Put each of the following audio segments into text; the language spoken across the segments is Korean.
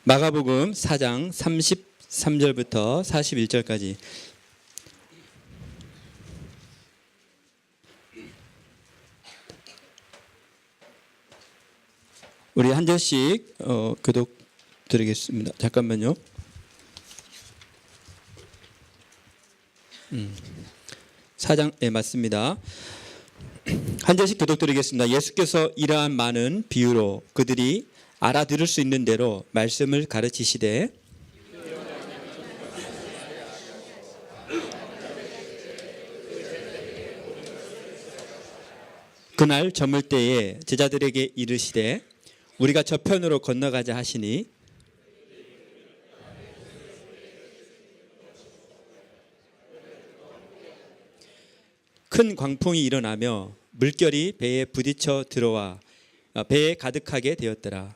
마가복음 4장 33절부터 41절까지. 우리 한 절씩 교독 드리겠습니다. 잠깐만요. 4장 맞습니다. 한 절씩 교독 드리겠습니다. 예수께서 이러한 많은 비유로 그들이 알아들을 수 있는 대로 말씀을 가르치시되 그날 저물 때에 제자들에게 이르시되 우리가 저편으로 건너가자 하시니 큰 광풍이 일어나며 물결이 배에 부딪혀 들어와 배에 가득하게 되었더라.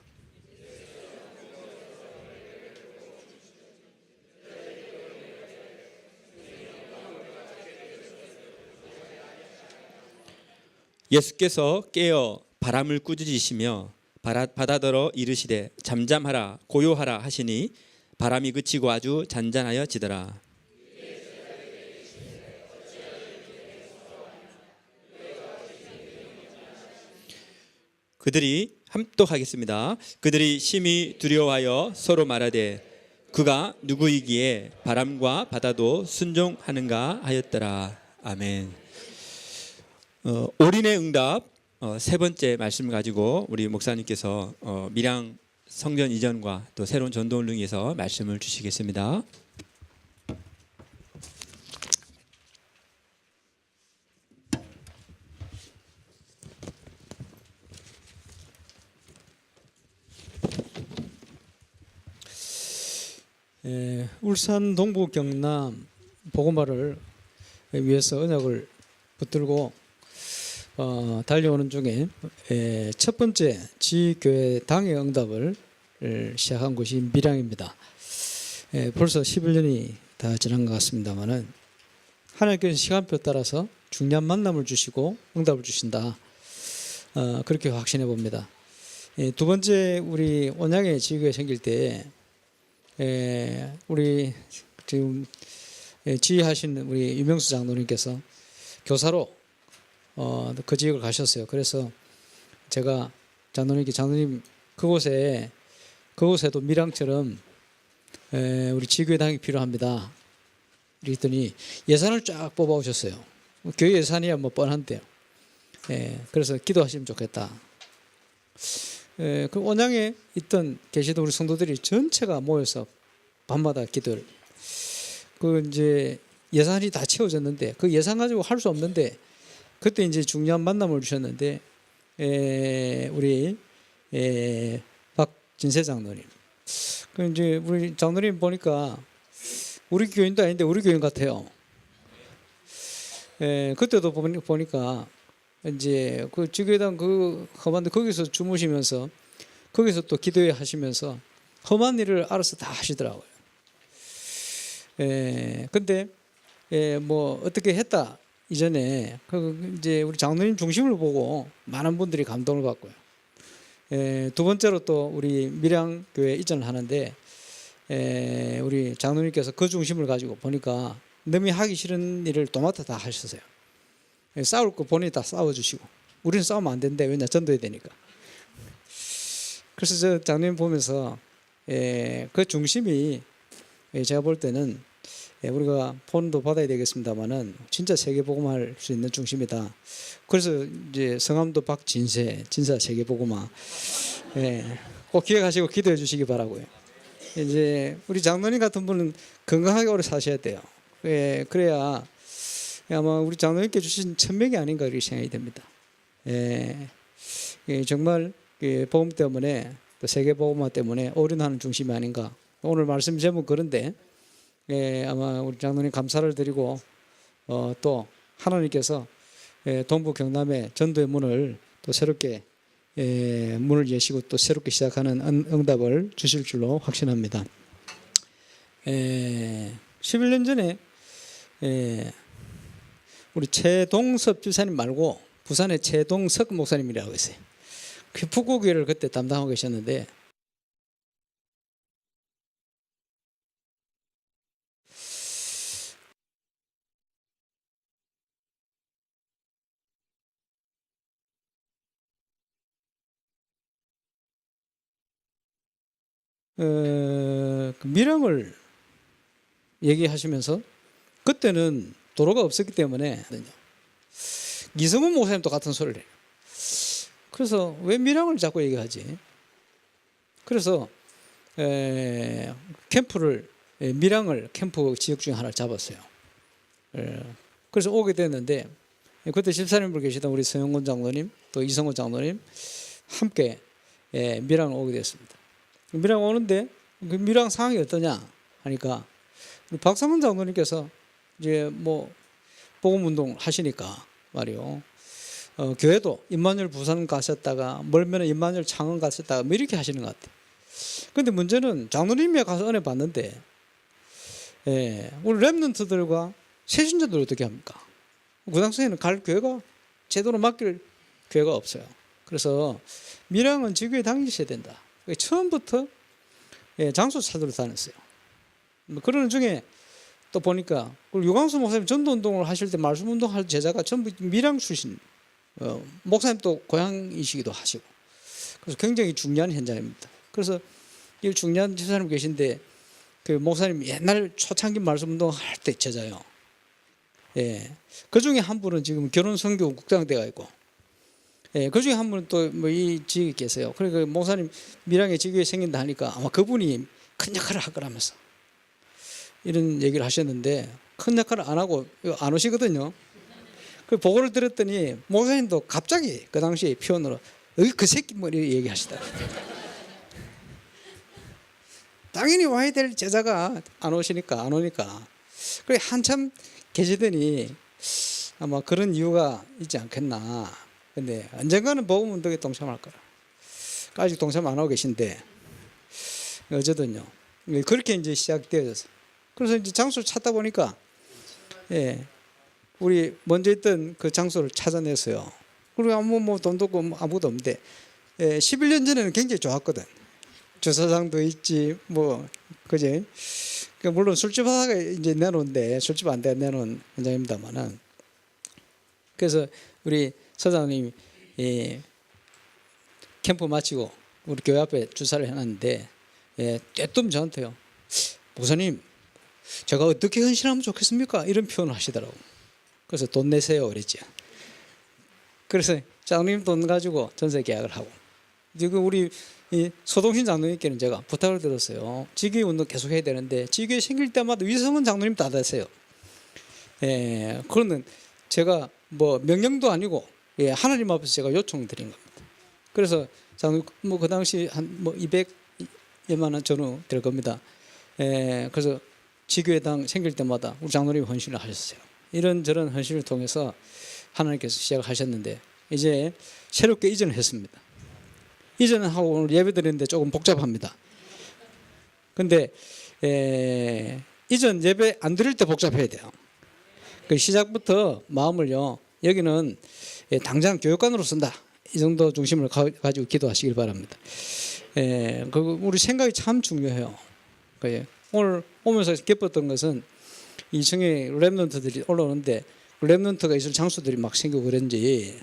예수께서 깨어 바람을 꾸짖으시며 바다더러 이르시되 잠잠하라 고요하라 하시니 바람이 그치고 아주 잔잔하여 지더라. 그들이 함독하겠습니다. 그들이 심히 두려워하여 서로 말하되 그가 누구이기에 바람과 바다도 순종하는가 하였더라. 아멘. 올인의 응답 세 번째 말씀을 가지고 우리 목사님께서 밀양 성전 이전과 또 새로운 전도를 위해서 말씀을 주시겠습니다. 울산 동부 경남 복음화를 위해서 언약을 붙들고 달려오는 중에 첫 번째 지교회 당의 응답을 시작한 곳이 밀양입니다. 벌써 11년이 다 지난 것 같습니다만은 하나님께서 시간표 따라서 중요한 만남을 주시고 응답을 주신다. 그렇게 확신해 봅니다. 두 번째 우리 온양의 지교회 생길 때 우리 지금 지휘하신 우리 유명수 장로님께서 교사로 그 지역을 가셨어요. 그래서 제가 장로님 그곳에도 밀양처럼 우리 지교회당이 필요합니다. 그랬더니 예산을 쫙 뽑아 오셨어요. 교회 예산이야 뭐 뻔한데요. 그래서 기도하시면 좋겠다. 그 온양에 있던 계시던 우리 성도들이 전체가 모여서 밤마다 기도를. 그 이제 예산이 다 채워졌는데 그 예산 가지고 할 수 없는데 그때 이제 중요한 만남을 주셨는데 우리 박진세 장로님. 그 이제 우리 장로님 보니까 우리 교인도 아닌데 우리 교인 같아요. 그때도 보니까 이제 그 지교회당 그 험한데 거기서 주무시면서 거기서 또 기도회 하시면서 험한 일을 알아서 다 하시더라고요. 근데 뭐 어떻게 했다 이전에 그 이제 우리 장로님 중심을 보고 많은 분들이 감동을 받고요. 두 번째로 또 우리 밀양교회 이전을 하는데 우리 장로님께서 그 중심을 가지고 보니까 남이 하기 싫은 일을 도맡아 다 하셨어요. 싸울 거 본인이 다 싸워주시고 우리는 싸우면 안 된대. 왜냐 전도해야 되니까. 그래서 저 장로님 보면서 그 중심이 제가 볼 때는 우리가 폰도 받아야 되겠습니다만은 진짜 세계복음화할 수 있는 중심이다. 그래서 이제 성함도 박진세, 진사 세계복음화. 꼭 기억하시고 기도해 주시기 바라고요. 이제 우리 장로님 같은 분은 건강하게 오래 사셔야 돼요. 그래야 아마 우리 장로님께 주신 천명이 아닌가 이렇게 생각이 됩니다. 정말 복음 때문에 또 세계복음화 때문에 올인하는 중심이 아닌가. 오늘 말씀 제목 그런데 아마 우리 장로님 감사를 드리고 또 하나님께서 동부 경남의 전도의 문을 또 새롭게 문을 여시고 또 새롭게 시작하는 응답을 주실 줄로 확신합니다. 11년 전에 우리 최동섭 집사님 말고 부산의 최동석 목사님이라고 있어요. 그 북구교회를 그때 담당하고 계셨는데 그 밀양을 얘기하시면서 그때는 도로가 없었기 때문에 이성훈 목사님도 같은 소리를 해요. 그래서 왜 밀양을 자꾸 얘기하지? 그래서 캠프를 밀양을 캠프 지역 중에 하나를 잡았어요. 그래서 오게 됐는데 그때 집사님으로 계시던 우리 서영곤 장로님 또 이성훈 장로님 함께 밀양을 오게 됐습니다. 밀양 오는데 그 밀양 상황이 어떠냐 하니까 박상훈 장로님께서 이제 뭐 복음 운동 하시니까 말이요. 교회도 임마누엘 부산 가셨다가 멀면은 임마누엘 창원 가셨다가 뭐 이렇게 하시는 것 같아요. 근데 문제는 장로님이 가서 은혜 받는데 우리 렘넌트들과 새신자들 어떻게 합니까? 그 당시에는 갈 교회가 제대로 맡길 교회가 없어요. 그래서 밀양은 지교에 당기셔야 된다. 처음부터 장소 찾으러 다녔어요. 그러는 중에 또 보니까 유광수 목사님 전도운동을 하실 때 말씀운동할 제자가 전부 밀양 출신 목사님도 고향이시기도 하시고 그래서 굉장히 중요한 현장입니다. 그래서 이 중요한 집사님 계신데 그 목사님 옛날 초창기 말씀운동 할 때 제자요. 그 중에 한 분은 지금 결혼 선교 국장대가 있고 그 중에 한 분은 또 뭐 이 지역에 계세요. 그러니까 목사님 밀양에 지교에 생긴다 하니까 아마 그분이 큰 역할을 할 거라면서 이런 얘기를 하셨는데 큰 역할을 안 하고 안 오시거든요. 그 보고를 들었더니 목사님도 갑자기 그 당시에 표현으로 그 새끼 뭐 이렇게 얘기하시더라고요. 당연히 와야 될 제자가 안 오시니까 안 오니까 그래 한참 계시더니 아마 그런 이유가 있지 않겠나. 근데 언젠가는 복음 운동에 동참할 거라. 아직 동참 안 하고 계신데 어쨌든요. 그렇게 이제 시작되어서 그래서 이제 장소를 찾다 보니까 우리 먼저 있던 그 장소를 찾아냈어요. 그리고 아무 뭐 돈도 없고 아무것도 없는데 11년 전에는 굉장히 좋았거든. 주차장도 있지 뭐 그지. 그러니까 물론 술집 하다가 이제 내놓은데 술집 안 돼 내놓은 현장입니다만은 그래서 우리 서장님이 캠프 마치고 우리 교회 앞에 주차를 해놨는데 떼뜸 저한테요. 목사님 제가 어떻게 헌신하면 좋겠습니까? 이런 표현을 하시더라고. 그래서 돈 내세요 그랬지. 그래서 장로님 돈 가지고 전세 계약을 하고 지금 우리 소동신 장로님께는 제가 부탁을 드렸어요. 지교회 운동 계속 해야 되는데 지교회 생길 때마다 위성은 장로님 다 되세요. 그러는 제가 뭐 명령도 아니고 하나님 앞에서 제가 요청드린 겁니다. 그래서 장로님 뭐 그 당시 한 뭐 200여만 원 전후 될 겁니다. 그래서 지교회당 생길 때마다 우리 장로님이 헌신을 하셨어요. 이런저런 헌신을 통해서 하나님께서 시작하셨는데 이제 새롭게 이전을 했습니다. 이전은 하고 오늘 예배 드리는데 조금 복잡합니다. 근데 이전 예배 안 드릴 때 복잡해야 돼요. 그 시작부터 마음을요. 여기는 당장 교육관으로 쓴다. 이 정도 중심을 가지고 기도하시길 바랍니다. 우리 생각이 참 중요해요. 오늘 오면서 기뻤던 것은 2층에 렘넌트들이 올라오는데 렘넌트가 있을 장소들이 막 생기고 그런지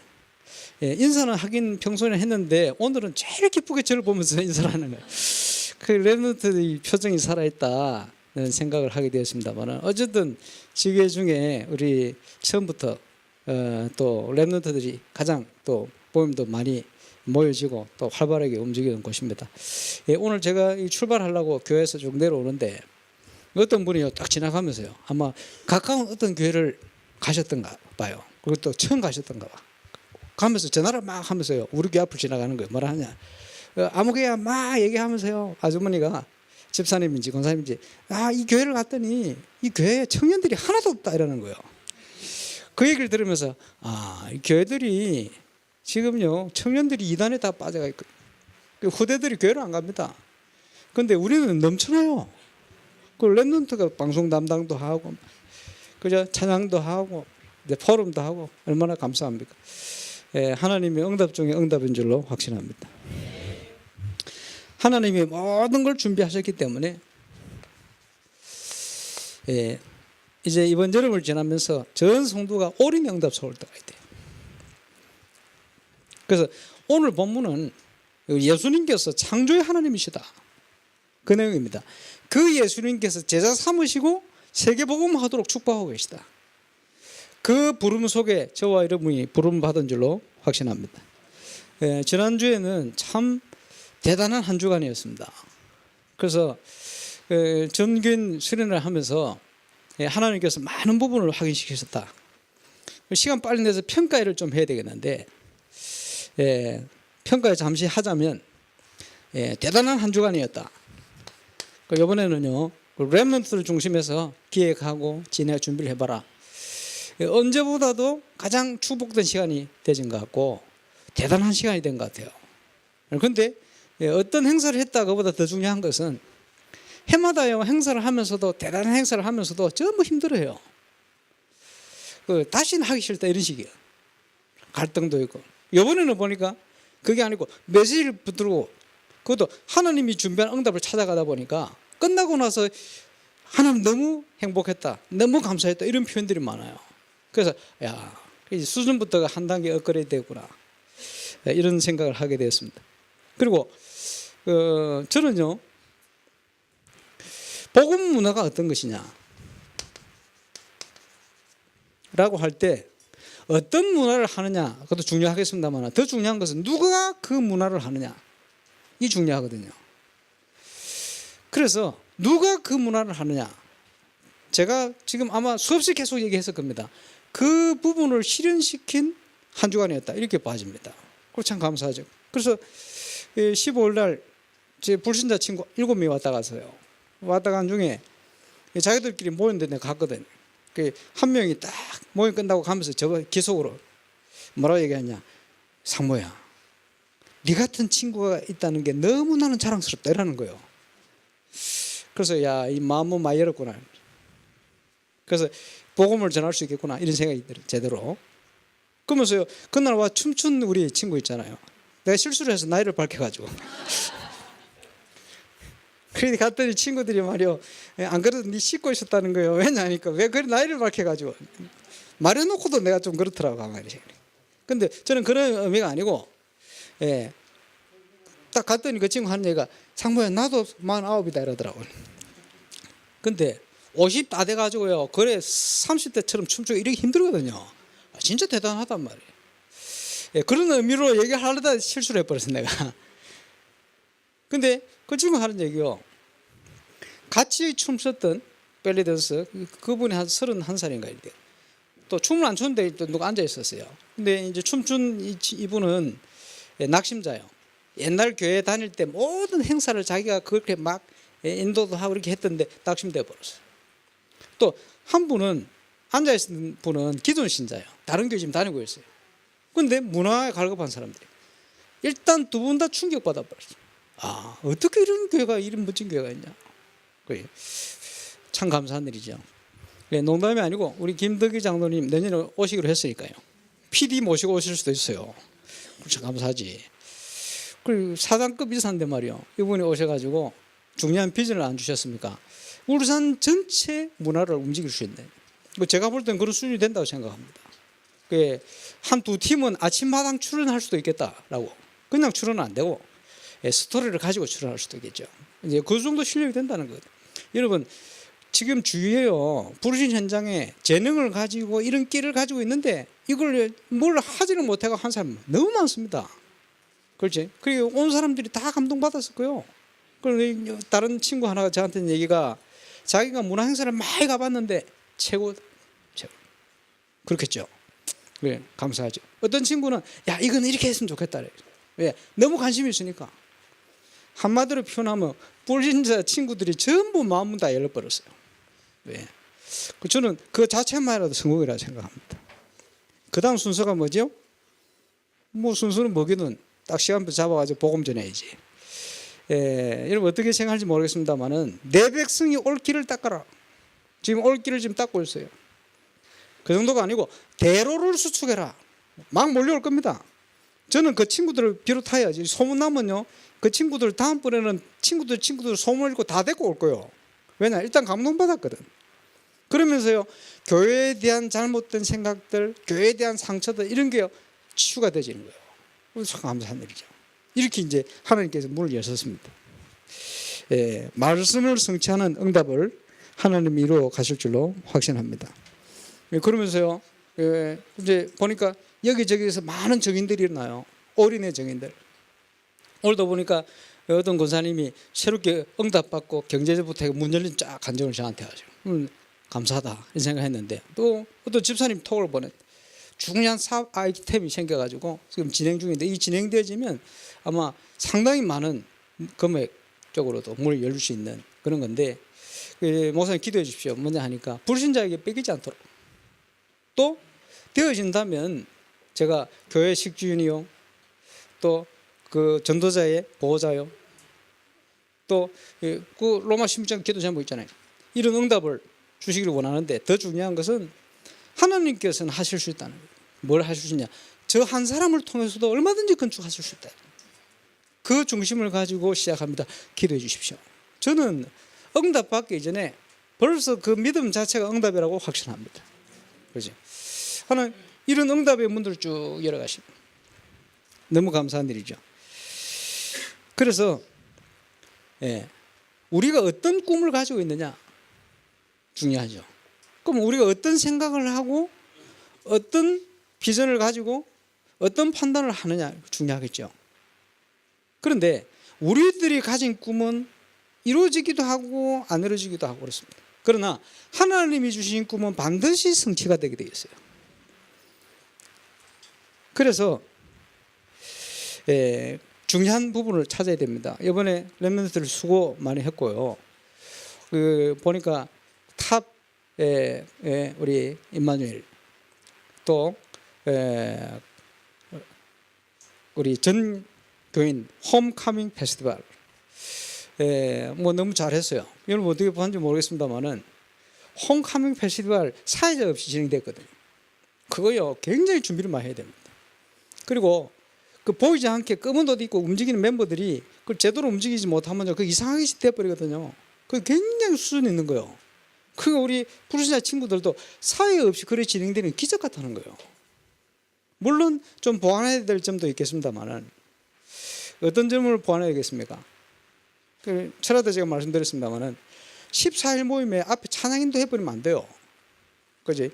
인사는 하긴 평소에는 했는데 오늘은 제일 기쁘게 저를 보면서 인사를 하는 거예요. 그 렘넌트의 표정이 살아있다는 생각을 하게 되었습니다만 어쨌든 지교회 중에 우리 처음부터 또 렘넌트들이 가장 또 모임도 많이 모여지고 또 활발하게 움직이는 곳입니다. 오늘 제가 출발하려고 교회에서 쭉 내려오는데 어떤 분이요 딱 지나가면서요 아마 가까운 어떤 교회를 가셨던가 봐요. 그리고 또 처음 가셨던가 봐. 가면서 전화를 막 하면서요 우리 교회 앞을 지나가는 거예요. 뭐라 하냐 아무 교회야 막 얘기하면서요 아주머니가 집사님인지 권사님인지 이 교회를 갔더니 이 교회에 청년들이 하나도 없다 이러는 거예요. 그 얘기를 들으면서 이 교회들이 지금요 청년들이 이단에 다 빠져가 있고 후대들이 교회를 안 갑니다. 그런데 우리는 넘쳐나요. 그 렘넌트가 방송 담당도 하고 그저 찬양도 하고 포럼도 하고 얼마나 감사합니까? 하나님의 응답 중에 응답인 줄로 확신합니다. 하나님이 모든 걸 준비하셨기 때문에 이제 이번 여름을 지나면서 전 성도가 올인 응답 서울 때가 있대요. 그래서 오늘 본문은 예수님께서 창조의 하나님이시다. 그 내용입니다. 그 예수님께서 제자 삼으시고 세계복음하도록 축복하고 계시다. 그 부름 속에 저와 여러분이 부름 받은 줄로 확신합니다. 지난주에는 참 대단한 한 주간이었습니다. 그래서 전교인 수련을 하면서 하나님께서 많은 부분을 확인시키셨다. 시간 빨리 내서 평가를 좀 해야 되겠는데 평가 잠시 하자면 대단한 한 주간이었다. 이번에는요 렘넌트를 중심해서 기획하고 진행 준비를 해봐라. 언제보다도 가장 축복된 시간이 되진 것 같고 대단한 시간이 된 것 같아요. 그런데 어떤 행사를 했다 그보다 더 중요한 것은 해마다요 행사를 하면서도 대단한 행사를 하면서도 전부 힘들어요. 다시는 하기 싫다 이런 식이에요. 갈등도 있고. 이번에는 보니까 그게 아니고 메시지를 붙들고 그것도 하나님이 준비한 응답을 찾아가다 보니까 끝나고 나서 하나님 너무 행복했다, 너무 감사했다 이런 표현들이 많아요. 그래서 야 수준부터가 한 단계 업그레이드 되구나 이런 생각을 하게 되었습니다. 그리고 저는요 복음 문화가 어떤 것이냐 라고 할 때 어떤 문화를 하느냐 그것도 중요하겠습니다만 더 중요한 것은 누가 그 문화를 하느냐 이 중요하거든요. 그래서 누가 그 문화를 하느냐 제가 지금 아마 수없이 계속 얘기했을 겁니다. 그 부분을 실현시킨 한 주간이었다 이렇게 봐집니다. 그거 참 감사하죠. 그래서 15일 날 제 불신자 친구 7명이 왔다 가서요. 왔다 간 중에 자기들끼리 모였는데 내가 갔거든. 한 명이 딱 모임 끝나고 가면서 저 기속으로 뭐라고 얘기하냐, 상모야 네 같은 친구가 있다는 게 너무 나는 자랑스럽다 이러는 거예요. 그래서 야 이 마음은 많이 열었구나. 그래서 복음을 전할 수 있겠구나 이런 생각이 들어요. 제대로. 그러면서요 그날 와 춤춘 우리 친구 있잖아요. 내가 실수를 해서 나이를 밝혀가지고 그래 갔더니 친구들이 말이요 안 그래도 네 씻고 있었다는 거예요. 왜냐니까 왜 그래 나이를 밝혀가지고 말해놓고도 내가 좀 그렇더라고 가만히. 근데 저는 그런 의미가 아니고 딱 갔더니 그 친구 하는 얘기가 상모야 나도 49이다 이러더라고요. 근데 50 다 돼가지고요 그래 30대처럼 춤추기 이렇게 힘들거든요. 진짜 대단하단 말이에요. 그런 의미로 얘기하려다 실수를 해버렸어 내가. 근데 그 친구 하는 얘기요 같이 춤췄던 벨리댄서 그분이 한 31살인가 이래요. 또 춤을 안 추는데 또 누가 앉아 있었어요. 근데 이제 춤춘 이분은 낙심자예요. 옛날 교회 다닐 때 모든 행사를 자기가 그렇게 막 인도도 하고 이렇게 했던데 낙심돼 버렸어요. 또 한 분은 앉아 있는 분은 기존 신자예요. 다른 교회 지금 다니고 있어요. 그런데 문화에 갈급한 사람들이 일단 두 분 다 충격받아 버렸어요. 아 어떻게 이런 교회가 이런 멋진 교회가 있냐. 참 감사한 일이죠. 농담이 아니고 우리 김덕기 장로님 내년에 오시기로 했으니까요. PD 모시고 오실 수도 있어요. 참 감사하지. 그리고 사장급 이사인데 말이요. 이분이 오셔가지고 중요한 비전을 안 주셨습니까? 울산 전체 문화를 움직일 수 있는. 제가 볼 때는 그런 수준이 된다고 생각합니다. 한두 팀은 아침마당 출연할 수도 있겠다라고. 그냥 출연은 안 되고 스토리를 가지고 출연할 수도 있겠죠. 이제 그 정도 실력이 된다는 것. 여러분 지금 주위에요 부르신 현장에 재능을 가지고 이런 끼를 가지고 있는데 이걸 뭘 하지는 못하고 한 사람 너무 많습니다. 그렇지? 그리고 온 사람들이 다 감동받았을 거예요. 그리고 다른 친구 하나가 저한테 얘기가 자기가 문화 행사를 많이 가봤는데 최고. 그렇겠죠. 네, 감사하죠. 어떤 친구는 야 이건 이렇게 했으면 좋겠다. 왜? 너무 관심이 있으니까. 한마디로 표현하면 불신자 친구들이 전부 마음은 다 열려버렸어요. 왜? 저는 그 자체만이라도 성공이라고 생각합니다. 그 다음 순서가 뭐죠? 뭐 순서는 뭐기는 딱 시간표 잡아가지고 복음 전해야지. 여러분 어떻게 생각할지 모르겠습니다만은 내 백성이 올 길을 닦아라. 지금 올 길을 지금 닦고 있어요. 그 정도가 아니고 대로를 수축해라. 막 몰려올 겁니다. 저는 그 친구들을 비롯하여야지. 소문나면요 그 친구들 다음번에는 친구들 소문 읽고 다 데리고 올 거예요. 왜냐 일단 감동받았거든. 그러면서요 교회에 대한 잘못된 생각들, 교회에 대한 상처들 이런 게 치유가 되지는 거예요. 참 감사한 일이죠. 이렇게 이제 하나님께서 문을 여셨습니다. 말씀을 성취하는 응답을 하나님이 이루어 가실 줄로 확신합니다. 그러면서요, 이제 보니까 여기저기서 많은 증인들이 일어나요. 올인의 증인들. 오늘도 보니까 어떤 권사님이 새롭게 응답받고 경제부터 문 열린 쫙 간증을 저한테 하죠. 감사하다 이런 생각했는데, 또 어떤 집사님 톡을 보냈. 중요한 사업 아이템이 생겨가지고 지금 진행 중인데, 이 진행되어지면 아마 상당히 많은 금액 쪽으로도 문을 열릴 수 있는 그런 건데, 목사님 기도해 주십시오. 먼저 하니까 불신자에게 뺏기지 않도록. 또 되어진다면 제가 교회 식주인이요, 또 그 전도자의 보호자요, 또 그 로마 신부장 기도 제목 있잖아요. 이런 응답을 주시기를 원하는데, 더 중요한 것은 하나님께서는 하실 수 있다는 거예요. 뭘 하실 수 있냐? 저 한 사람을 통해서도 얼마든지 건축하실 수 있다. 그 중심을 가지고 시작합니다. 기도해 주십시오. 저는 응답 받기 이전에 벌써 그 믿음 자체가 응답이라고 확신합니다. 그렇죠? 하나님 이런 응답의 문들을 쭉 열어가십니다. 너무 감사한 일이죠. 그래서 우리가 어떤 꿈을 가지고 있느냐 중요하죠. 그럼 우리가 어떤 생각을 하고 어떤 비전을 가지고 어떤 판단을 하느냐 중요하겠죠. 그런데 우리들이 가진 꿈은 이루어지기도 하고 안 이루어지기도 하고 그렇습니다. 그러나 하나님이 주신 꿈은 반드시 성취가 되게 되어 있어요. 그래서 중요한 부분을 찾아야 됩니다. 이번에 렘넌트들 수고 많이 했고요. 보니까 탑 우리 임마누엘, 또 우리 전 교인 홈카밍 페스티벌, 뭐 너무 잘했어요. 여러분 어떻게 봤는지 모르겠습니다만은 홈카밍 페스티벌 사회자 없이 진행됐거든요. 그거요 굉장히 준비를 많이 해야 됩니다. 그리고 그 보이지 않게 검은 옷 입고 움직이는 멤버들이 그 제대로 움직이지 못하면 그 이상하게 돼버리거든요. 그 굉장히 수준 있는 거예요. 그 우리 불신자 친구들도 사회 없이 그래 진행되는 기적 같다는 거예요. 물론 좀 보완해야 될 점도 있겠습니다만은 어떤 점을 보완해야겠습니까? 철학도 제가 말씀드렸습니다만은 14일 모임에 앞에 찬양인도 해버리면 안 돼요. 그지?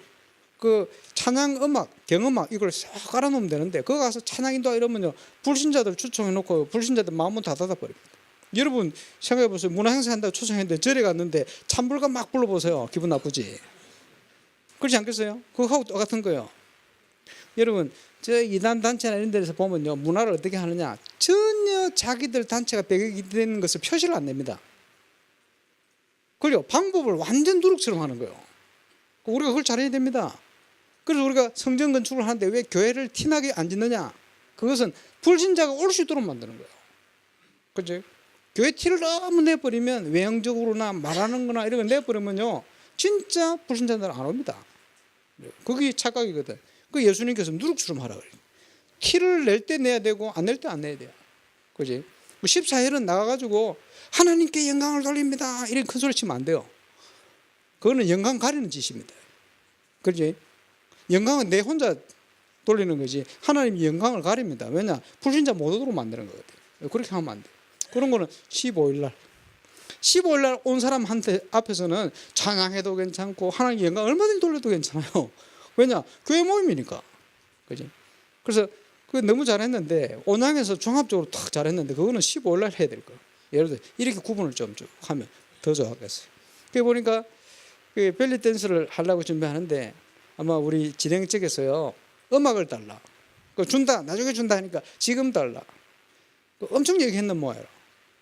그 찬양 음악, 경음악 이걸 싹 깔아놓으면 되는데, 거기 가서 찬양인도 이러면요 불신자들 초청해놓고 불신자들 마음은 다 닫아버립니다. 여러분 생각해보세요. 문화행사 한다고 초청했는데 절에 갔는데 찬불가 막 불러보세요. 기분 나쁘지? 그렇지 않겠어요? 그거하고 똑같은 거예요. 여러분 저 이단 단체나 이런 데서 보면요 문화를 어떻게 하느냐, 전혀 자기들 단체가 배격이 되는 것을 표시를 안 냅니다. 그리고 방법을 완전 누룩처럼 하는 거예요. 우리가 그걸 잘해야 됩니다. 그래서 우리가 성전 건축을 하는데 왜 교회를 티나게 안 짓느냐? 그것은 불신자가 올 수 있도록 만드는 거예요. 그죠? 교회 티를 너무 내버리면, 외형적으로나 말하는 거나 이런 거 내버리면요 진짜 불신자들은 안 옵니다. 그게 착각이거든. 그 예수님께서 누룩처럼 하라 그래요. 티를 낼 때 내야 되고 안 낼 때 안 내야 돼요. 그지? 14일은 나가가지고 하나님께 영광을 돌립니다 이런 큰 소리 치면 안 돼요. 그거는 영광 가리는 짓입니다. 그렇지? 영광은 내 혼자 돌리는 거지 하나님이 영광을 가립니다. 왜냐? 불신자 못 오도록 만드는 거거든요. 그렇게 하면 안 돼요. 그런 거는 15일 날 온 사람한테 앞에서는 찬양해도 괜찮고 하나님 영광 얼마든지 돌려도 괜찮아요. 왜냐? 교회 모임이니까. 그지? 그래서 그 너무 잘했는데 온양에서 종합적으로 탁 잘했는데 그거는 15일 날 해야 될 거예요. 예를 들어 이렇게 구분을 좀 하면 더 좋았겠어요. 그래 보니까 벨리 댄스를 하려고 준비하는데 아마 우리 진행 측에서요 음악을 달라, 준다, 나중에 준다 하니까 지금 달라, 엄청 얘기했는 모양이라.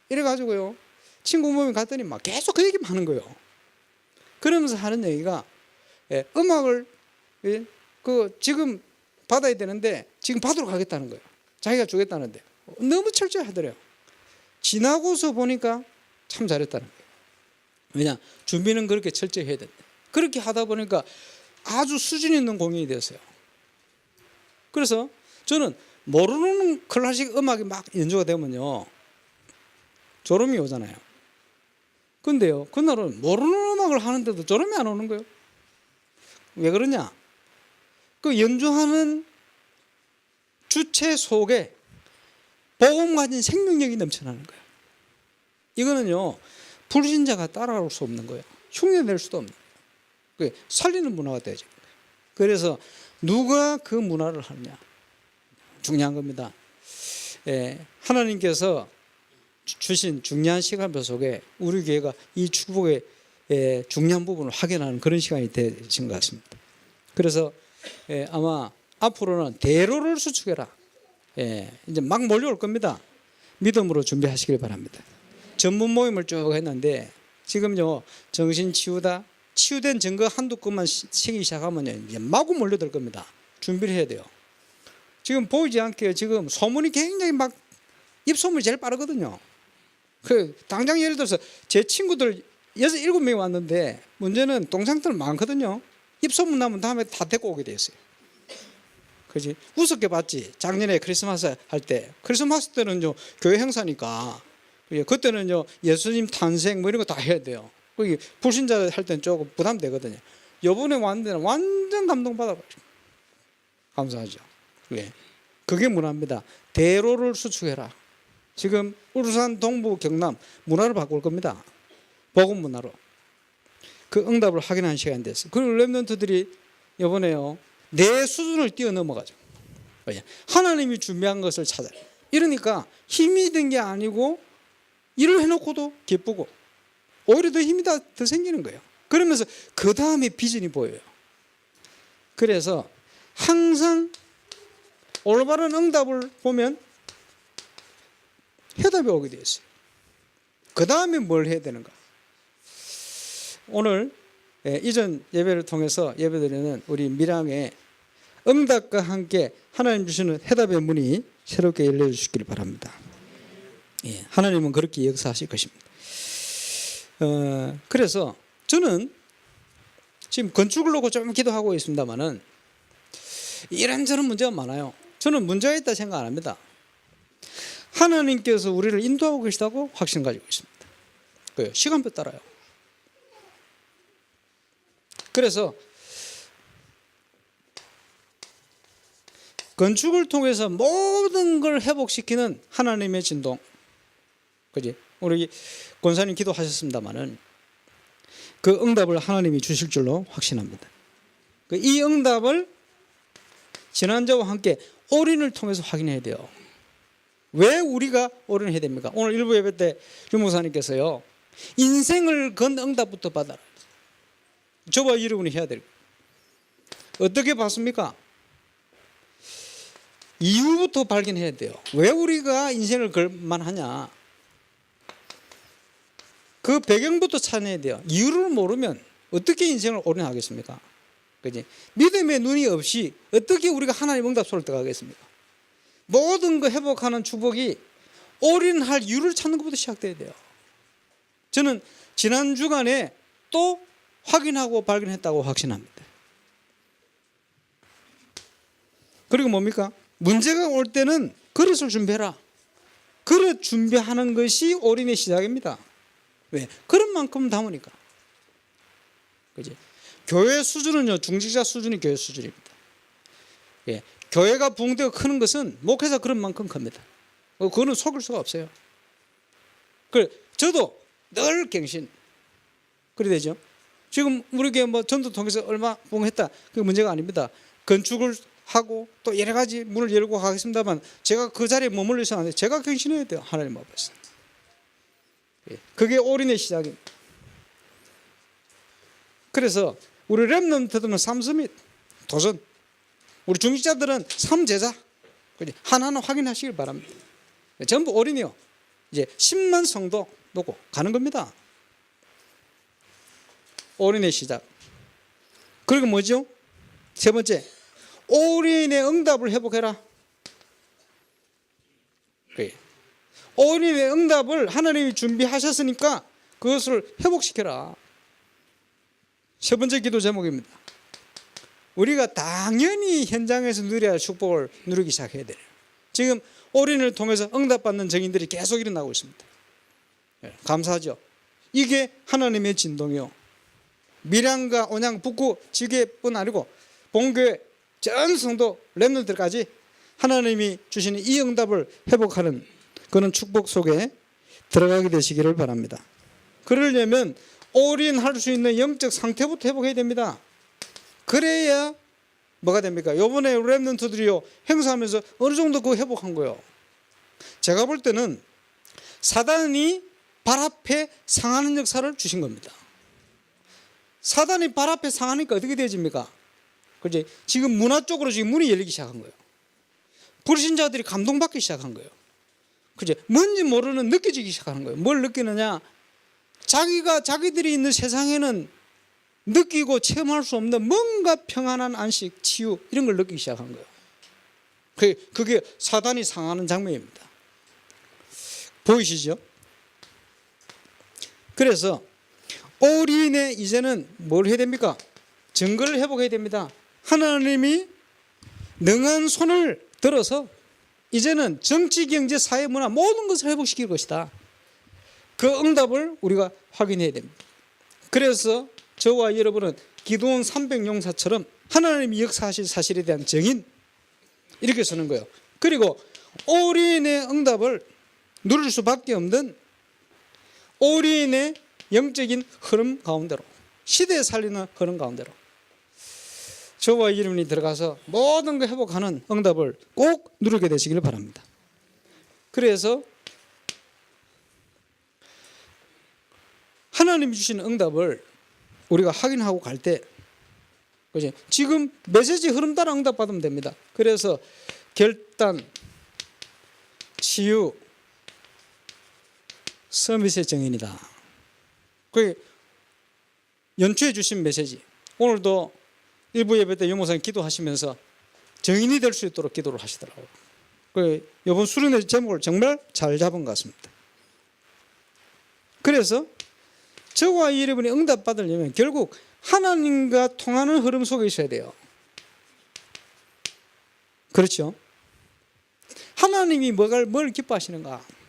이래가지고요 친구 모임 갔더니 막 계속 그 얘기만 하는 거예요. 그러면서 하는 얘기가 음악을 지금 받아야 되는데 지금 받으러 가겠다는 거예요. 자기가 주겠다는데 너무 철저히 하더래요. 지나고서 보니까 참 잘했다는 거예요. 왜냐? 준비는 그렇게 철저히 해야 된다. 그렇게 하다 보니까 아주 수준 있는 공연이 됐어요. 그래서 저는 모르는 클래식 음악이 막 연주가 되면요 졸음이 오잖아요. 근데요 그날은 모르는 음악을 하는데도 졸음이 안 오는 거예요. 왜 그러냐? 그 연주하는 주체 속에 복음 가진 생명력이 넘쳐나는 거예요. 이거는요 불신자가 따라올 수 없는 거예요. 흉내낼 수도 없는 거예요. 살리는 문화가 되죠. 그래서 누가 그 문화를 하느냐 중요한 겁니다. 하나님께서 주신 중요한 시간표 속에 우리 교회가 이 축복의 중요한 부분을 확인하는 그런 시간이 되신 것 같습니다. 그래서 아마 앞으로는 대로를 수축해라. 이제 막 몰려올 겁니다. 믿음으로 준비하시길 바랍니다. 전문 모임을 쭉 했는데 지금요 정신 치유다 치유된 증거 한두 건만 치기 시작하면요 이제 마구 몰려들 겁니다. 준비를 해야 돼요. 지금 보이지 않게 지금 소문이 굉장히 막 입소문이 제일 빠르거든요. 그 당장 예를 들어서 제 친구들 6, 7명이 왔는데 문제는 동생들 많거든요. 입소문 나면 다음에 다 데리고 오게 돼 있어요. 그지? 우습게 봤지. 작년에 크리스마스 할 때 크리스마스 때는요 교회 행사니까 그때는요 예수님 탄생 뭐 이런 거 다 해야 돼요. 거기 불신자 할 때는 조금 부담되거든요. 요번에 왔는데 완전 감동받아가지고 감사하죠. 그게 문화입니다. 대로를 수축해라. 지금 울산, 동부, 경남 문화를 바꿀 겁니다. 복음 문화로. 그 응답을 확인하는 시간이 됐어요. 그리고 렘넌트들이 이번에요 내 수준을 뛰어넘어가죠. 하나님이 준비한 것을 찾아요. 이러니까 힘이 든 게 아니고 일을 해놓고도 기쁘고 오히려 더 힘이 더 생기는 거예요. 그러면서 그 다음에 비전이 보여요. 그래서 항상 올바른 응답을 보면 해답이 오게 되어 있어요. 그 다음에 뭘 해야 되는가? 오늘 이전 예배를 통해서 예배드리는 우리 밀양의 응답과 함께 하나님 주시는 해답의 문이 새롭게 열려주시기를 바랍니다. 하나님은 그렇게 역사하실 것입니다. 그래서 저는 지금 건축을 놓고 좀 기도하고 있습니다만은 이런저런 문제가 많아요. 저는 문제가 있다 생각 안 합니다. 하나님께서 우리를 인도하고 계시다고 확신 가지고 있습니다. 시간표 따라요. 그래서 건축을 통해서 모든 걸 회복시키는 하나님의 진동. 그지? 우리 권사님 기도하셨습니다만은 그 응답을 하나님이 주실 줄로 확신합니다. 이 응답을 지난주와 함께 올인을 통해서 확인해야 돼요. 왜 우리가 올인해야 됩니까? 오늘 일부 예배 때 유목사님께서요 인생을 건 응답부터 받아라. 저와 여러분이 해야 될 어떻게 받습니까? 이유부터 발견해야 돼요. 왜 우리가 인생을 걸만하냐? 그 배경부터 찾아내야 돼요. 이유를 모르면 어떻게 인생을 올인하겠습니까? 그지? 믿음의 눈이 없이 어떻게 우리가 하나님 응답 소리를 들어가겠습니까? 모든 거 회복하는 축복이 올인할 이유를 찾는 것부터 시작돼야 돼요. 저는 지난 주간에 또 확인하고 발견했다고 확신합니다. 그리고 뭡니까? 문제가 올 때는 그릇을 준비해라. 그릇 준비하는 것이 올인의 시작입니다. 왜? 그릇만큼 담으니까. 그지? 교회 수준은요, 중직자 수준이 교회 수준입니다. 교회가 부흥되고 크는 것은 목회자 그릇만큼 큽니다. 그거는 속일 수가 없어요. 저도 늘 갱신. 그래 되죠? 지금 우리 교회 뭐 전도 통해서 얼마 부흥했다. 그게 문제가 아닙니다. 건축을 하고 또 여러 가지 문을 열고 가겠습니다만 제가 그 자리에 머물러 있어야 하는데 제가 갱신해야 돼요. 하나님 앞에서. 그게 올인의 시작입니다. 그래서 우리 렘넌트들은 삶스밋 도전, 우리 중직자들은 삶제자 하나하나 확인하시길 바랍니다. 전부 올인이요. 이제 10만 성도 놓고 가는 겁니다. 올인의 시작. 그리고 뭐죠? 세 번째, 올인의 응답을 회복해라. 올인의 응답을 하나님이 준비하셨으니까 그것을 회복시켜라. 세 번째 기도 제목입니다. 우리가 당연히 현장에서 누려야 할 축복을 누리기 시작해야 돼요. 지금 올인을 통해서 응답받는 증인들이 계속 일어나고 있습니다. 감사하죠. 이게 하나님의 진동이요. 밀양과 온양, 북구, 지교뿐 아니고 본교회 전 성도 렘넌트들까지 하나님이 주시는 이 응답을 회복하는 그런 축복 속에 들어가게 되시기를 바랍니다. 그러려면 올인할 수 있는 영적 상태부터 회복해야 됩니다. 그래야 뭐가 됩니까? 요번에 렘넌트들이요 행사하면서 어느 정도 그 회복한 거예요. 제가 볼 때는 사단이 발 앞에 상하는 역사를 주신 겁니다. 사단이 발 앞에 상하니까 어떻게 되어집니까? 그지? 지금 문화 쪽으로 지금 문이 열리기 시작한 거예요. 불신자들이 감동받기 시작한 거예요. 그지? 뭔지 모르는 느껴지기 시작하는 거예요. 뭘 느끼느냐? 자기들이 있는 세상에는 느끼고 체험할 수 없는 뭔가 평안한 안식, 치유 이런 걸 느끼기 시작한 거예요. 그게 사단이 상하는 장면입니다. 보이시죠? 그래서 올인에 이제는 뭘 해야 됩니까? 증거를 회복해야 됩니다. 하나님이 능한 손을 들어서 이제는 정치, 경제, 사회, 문화 모든 것을 회복시킬 것이다. 그 응답을 우리가 확인해야 됩니다. 그래서 저와 여러분은 기도원 300용사처럼 하나님이 역사하실 사실에 대한 증인 이렇게 쓰는 거예요. 그리고 올인의 응답을 누릴 수밖에 없는 올인의 영적인 흐름 가운데로, 시대에 살리는 흐름 가운데로 저와 여러분이 들어가서 모든 걸 회복하는 응답을 꼭 누리게 되시길 바랍니다. 그래서 하나님이 주시는 응답을 우리가 확인하고 갈 때, 그지? 지금 메시지 흐름 따라 응답 받으면 됩니다. 그래서 결단, 치유, 서밋의 정인이다. 그게 연초에 주신 메시지. 오늘도 일부 예배 때 유목사님 기도하시면서 정인이 될 수 있도록 기도를 하시더라고요. 이번 수련회 제목을 정말 잘 잡은 것 같습니다. 그래서 저와 여러분이 응답 받으려면 결국 하나님과 통하는 흐름 속에 있어야 돼요. 그렇죠? 하나님이 뭘 기뻐하시는가?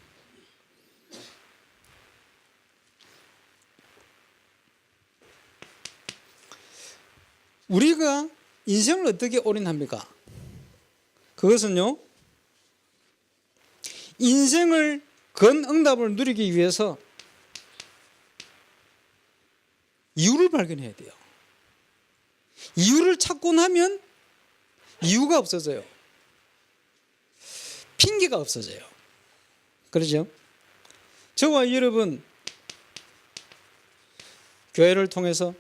우리가 인생을 어떻게 올인합니까? 그것은요, 인생을 건 응답을 누리기 위해서 이유를 발견해야 돼요. 이유를 찾고 나면 이유가 없어져요. 핑계가 없어져요. 그렇죠? 저와 여러분 교회를 통해서,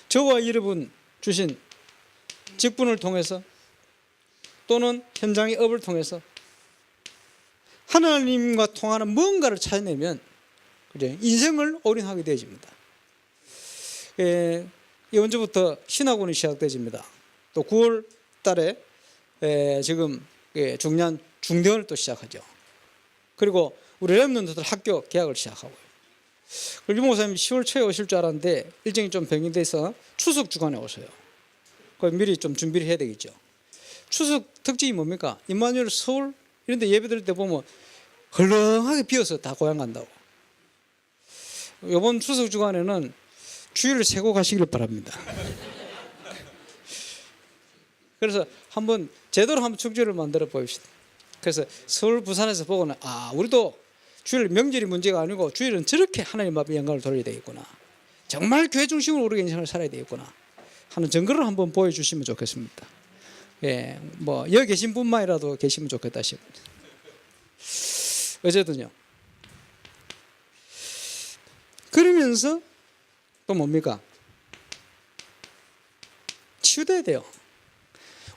저와 여러분 주신 직분을 통해서 또는 현장의 업을 통해서 하나님과 통하는 뭔가를 찾아내면 인생을 올인하게 되어집니다. 이번 주부터 신학원이 시작되어집니다. 또 9월 달에 지금 중요한 중대원을 또 시작하죠. 그리고 우리 렘넌트들 학교 개학을 시작하고요. 그리고 유 목사님이 10월 초에 오실 줄 알았는데 일정이 좀 변경돼서 추석 주간에 오세요. 미리 좀 준비를 해야 되겠죠. 추석 특징이 뭡니까? 임마누엘 서울 이런 데 예배 드릴 때 보면 헐렁하게 비어서 다 고향 간다고. 이번 추석 주간에는 주일을 세고 가시길 바랍니다. 그래서 한번 제대로 한번 축제를 만들어 보입시다. 그래서 서울, 부산에서 보고는 우리도 주일 명절이 문제가 아니고 주일은 저렇게 하나님 앞에 영광을 돌려야 되겠구나. 정말 교회 중심으로 우리가 인생을 살아야 되겠구나 하는 증거를 한번 보여주시면 좋겠습니다. 여기 계신 분만이라도 계시면 좋겠다 싶습니다. 어쨌든요. 그러면서 또 뭡니까? 치유돼야 돼요.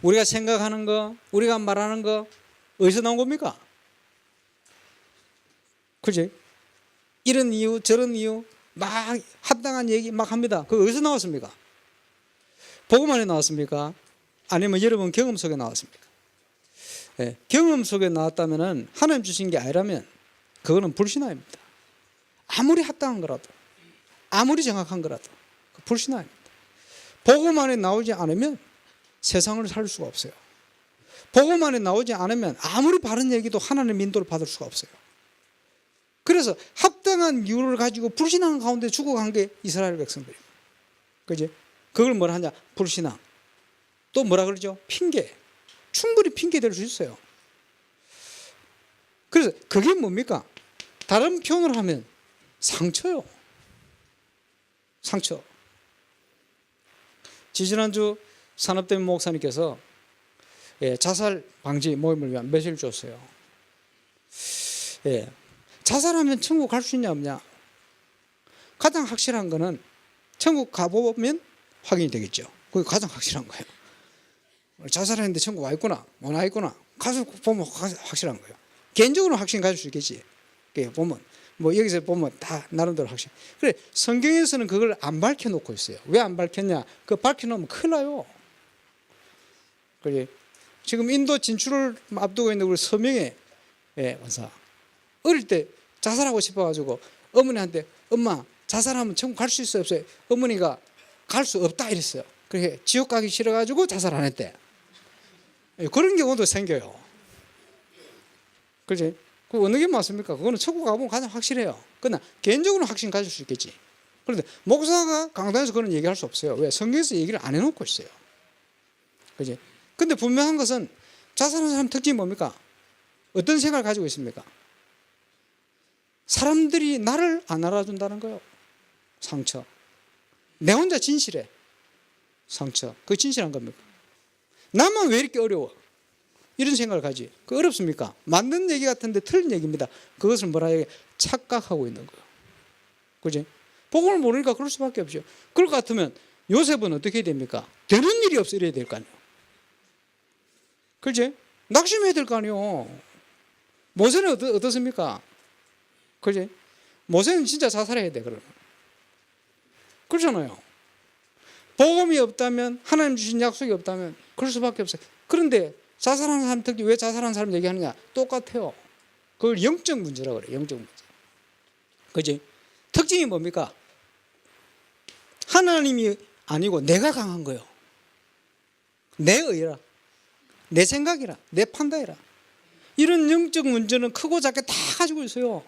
우리가 생각하는 거, 우리가 말하는 거 어디서 나온 겁니까? 그지? 이런 이유, 저런 이유, 막 합당한 얘기 막 합니다. 그거 어디서 나왔습니까? 복음 안에 나왔습니까? 아니면 여러분 경험 속에 나왔습니까? 경험 속에 나왔다면 하나님 주신 게 아니라면 그거는 불신앙입니다. 아무리 합당한 거라도, 아무리 정확한 거라도 불신앙입니다. 복음 안에 나오지 않으면 세상을 살 수가 없어요. 복음 안에 나오지 않으면 아무리 바른 얘기도 하나님의 인도를 받을 수가 없어요. 그래서 합당한 이유를 가지고 불신앙 가운데 죽어간 게 이스라엘 백성들입니다. 그지? 그걸 뭐라 하냐? 불신앙. 또 뭐라 그러죠? 핑계. 충분히 핑계 될 수 있어요. 그래서 그게 뭡니까? 다른 표현으로 하면 상처요. 상처. 지지난주 산업대문 목사님께서 자살 방지 모임을 위한 메시지를 줬어요. 자살하면 천국 갈 수 있냐 없냐? 가장 확실한 거는 천국 가보면 확인이 되겠죠. 그게 가장 확실한 거예요. 자살했는데 천국 와 있구나, 못 와 있구나. 가서 보면 확실한 거예요. 개인적으로는 확신 가질 수 있겠지. 보면 뭐 여기서 보면 다 나름대로 확신. 그래 성경에서는 그걸 안 밝혀놓고 있어요. 왜 안 밝혔냐? 그 밝혀놓으면 큰일 나요. 그래 지금 인도 진출을 앞두고 있는 우리 서명의 원사 어릴 때 자살하고 싶어가지고 어머니한테 엄마 자살하면 천국 갈 수 있어요 없어요? 어머니가 갈 수 없다 이랬어요. 그렇게 지옥 가기 싫어가지고 자살 안 했대. 그런 경우도 생겨요. 그렇지? 그 어느 게 맞습니까? 그거는 천국 가보면 가장 확실해요. 그러나 개인적으로 확신 가질 수 있겠지. 그런데 목사가 강단에서 그런 얘기할 수 없어요. 왜? 성경에서 얘기를 안 해놓고 있어요. 그렇지? 근데 분명한 것은 자살하는 사람 특징이 뭡니까? 어떤 생각을 가지고 있습니까? 사람들이 나를 안 알아준다는 거예요. 상처. 내 혼자 진실해. 상처. 그게 진실한 겁니까? 나만 왜 이렇게 어려워? 이런 생각을 가지. 그 어렵습니까? 맞는 얘기 같은데 틀린 얘기입니다. 그것을 뭐라 해야 착각하고 있는 거예요. 그지? 복음을 모르니까 그럴 수밖에 없죠. 그럴 것 같으면 요셉은 어떻게 해야 됩니까? 되는 일이 없어 이래야 될 거 아니에요. 그지? 낙심해야 될 거 아니에요. 모세는 어떻습니까? 그지? 모세는 진짜 자살해야 돼, 그러면. 그렇잖아요. 복음이 없다면, 하나님 주신 약속이 없다면, 그럴 수밖에 없어요. 그런데 자살하는 사람 특히 왜 자살하는 사람 얘기하느냐? 똑같아요. 그걸 영적 문제라고 그래요, 영적 문제. 그지? 특징이 뭡니까? 하나님이 아니고 내가 강한 거예요. 내 의라, 내 생각이라, 내 판단이라. 이런 영적 문제는 크고 작게 다 가지고 있어요.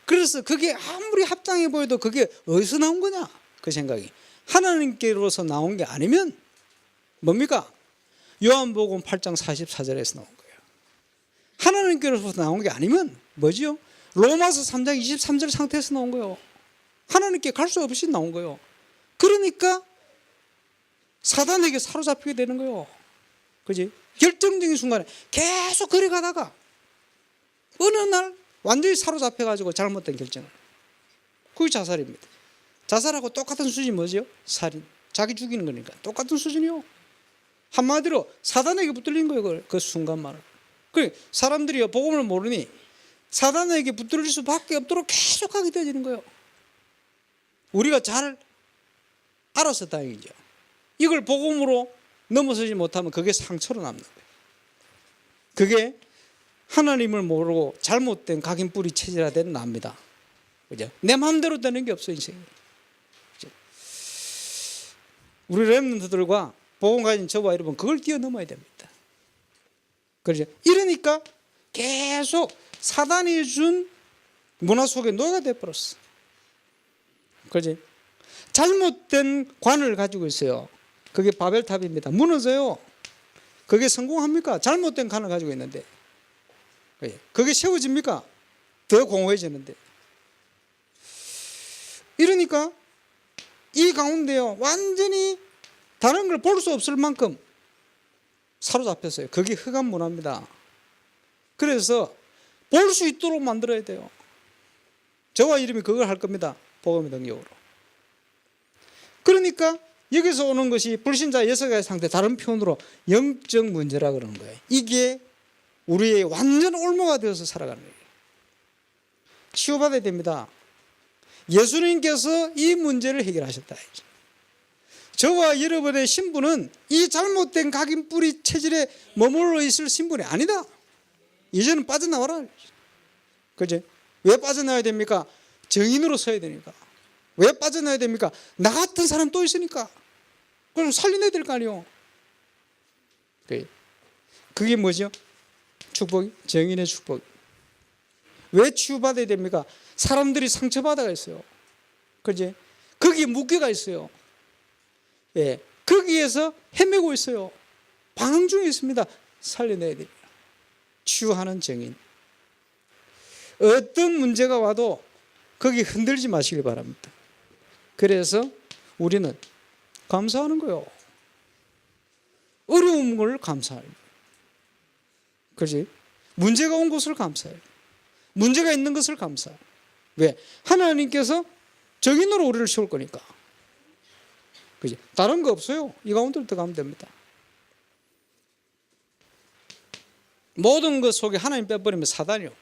그래서 그게 아무리 합당해 보여도 그게 어디서 나온 거냐? 그 생각이. 하나님께로서 나온 게 아니면 뭡니까? 요한복음 8장 44절에서 나온 거예요. 하나님께로서 나온 게 아니면 뭐지요? 로마서 3장 23절 상태에서 나온 거예요. 하나님께 갈 수 없이 나온 거예요. 그러니까 사단에게 사로잡히게 되는 거예요. 그지? 결정적인 순간에 계속 그래 가다가 어느 날 완전히 사로잡혀가지고 잘못된 결정을. 그게 자살입니다. 자살하고 똑같은 수준이 뭐죠? 살인. 자기 죽이는 거니까 똑같은 수준이요. 한마디로 사단에게 붙들린 거예요. 그 순간만을. 그러니까 사람들이 복음을 모르니 사단에게 붙들릴 수밖에 없도록 계속 하게 되어지는 거예요. 우리가 잘 알아서 다행이죠. 이걸 복음으로 넘어서지 못하면 그게 상처로 남는 거예요. 그게 하나님을 모르고 잘못된 각인 뿌리 체질화된 납니다. 그죠? 내 마음대로 되는 게 없어 인생이. 그죠? 우리 렘넌트들과 복음 가진 저와 여러분 그걸 뛰어넘어야 됩니다. 그렇죠? 이러니까 계속 사단이 준 문화 속에 녹아 돼 버렸어. 그렇지? 잘못된 관을 가지고 있어요. 그게 바벨탑입니다. 무너져요. 그게 성공합니까? 잘못된 관을 가지고 있는데. 그게 세워집니까? 더 공허해지는데. 이러니까 이 가운데요 완전히 다른 걸 볼 수 없을 만큼 사로잡혔어요. 그게 흑암 문화입니다. 그래서 볼 수 있도록 만들어야 돼요. 저와 이름이 그걸 할 겁니다. 복음의 능력으로. 그러니까 여기서 오는 것이 불신자 6가지 상태, 다른 표현으로 영적 문제라 그러는 거예요. 이게 우리의 완전 올무가 되어서 살아가는 거예요. 치유받아야 됩니다. 예수님께서 이 문제를 해결하셨다. 저와 여러분의 신분은 이 잘못된 각인 뿌리 체질에 머물러 있을 신분이 아니다. 이제는 빠져나와라. 그죠? 왜 빠져나와야 됩니까? 정인으로 서야 되니까. 왜 빠져나와야 됩니까? 나 같은 사람 또 있으니까. 그럼 살려내야 될 거 아니에요. 그게 뭐죠? 축복이? 정인의 축복. 왜 치유받아야 됩니까? 사람들이 상처받아가 있어요. 그지? 거기에 묶여가 있어요. 예, 거기에서 헤매고 있어요. 방황 중에 있습니다. 살려내야 됩니다. 치유하는 정인. 어떤 문제가 와도 거기 흔들지 마시길 바랍니다. 그래서 우리는 감사하는 거예요. 어려운 걸 감사해요. 그렇지? 문제가 온 것을 감사해요. 문제가 있는 것을 감사해요. 왜? 하나님께서 정인으로 우리를 세울 거니까. 그렇지? 다른 거 없어요. 이 가운데로 들어가면 됩니다. 모든 것 속에 하나님 빼버리면 사단이요.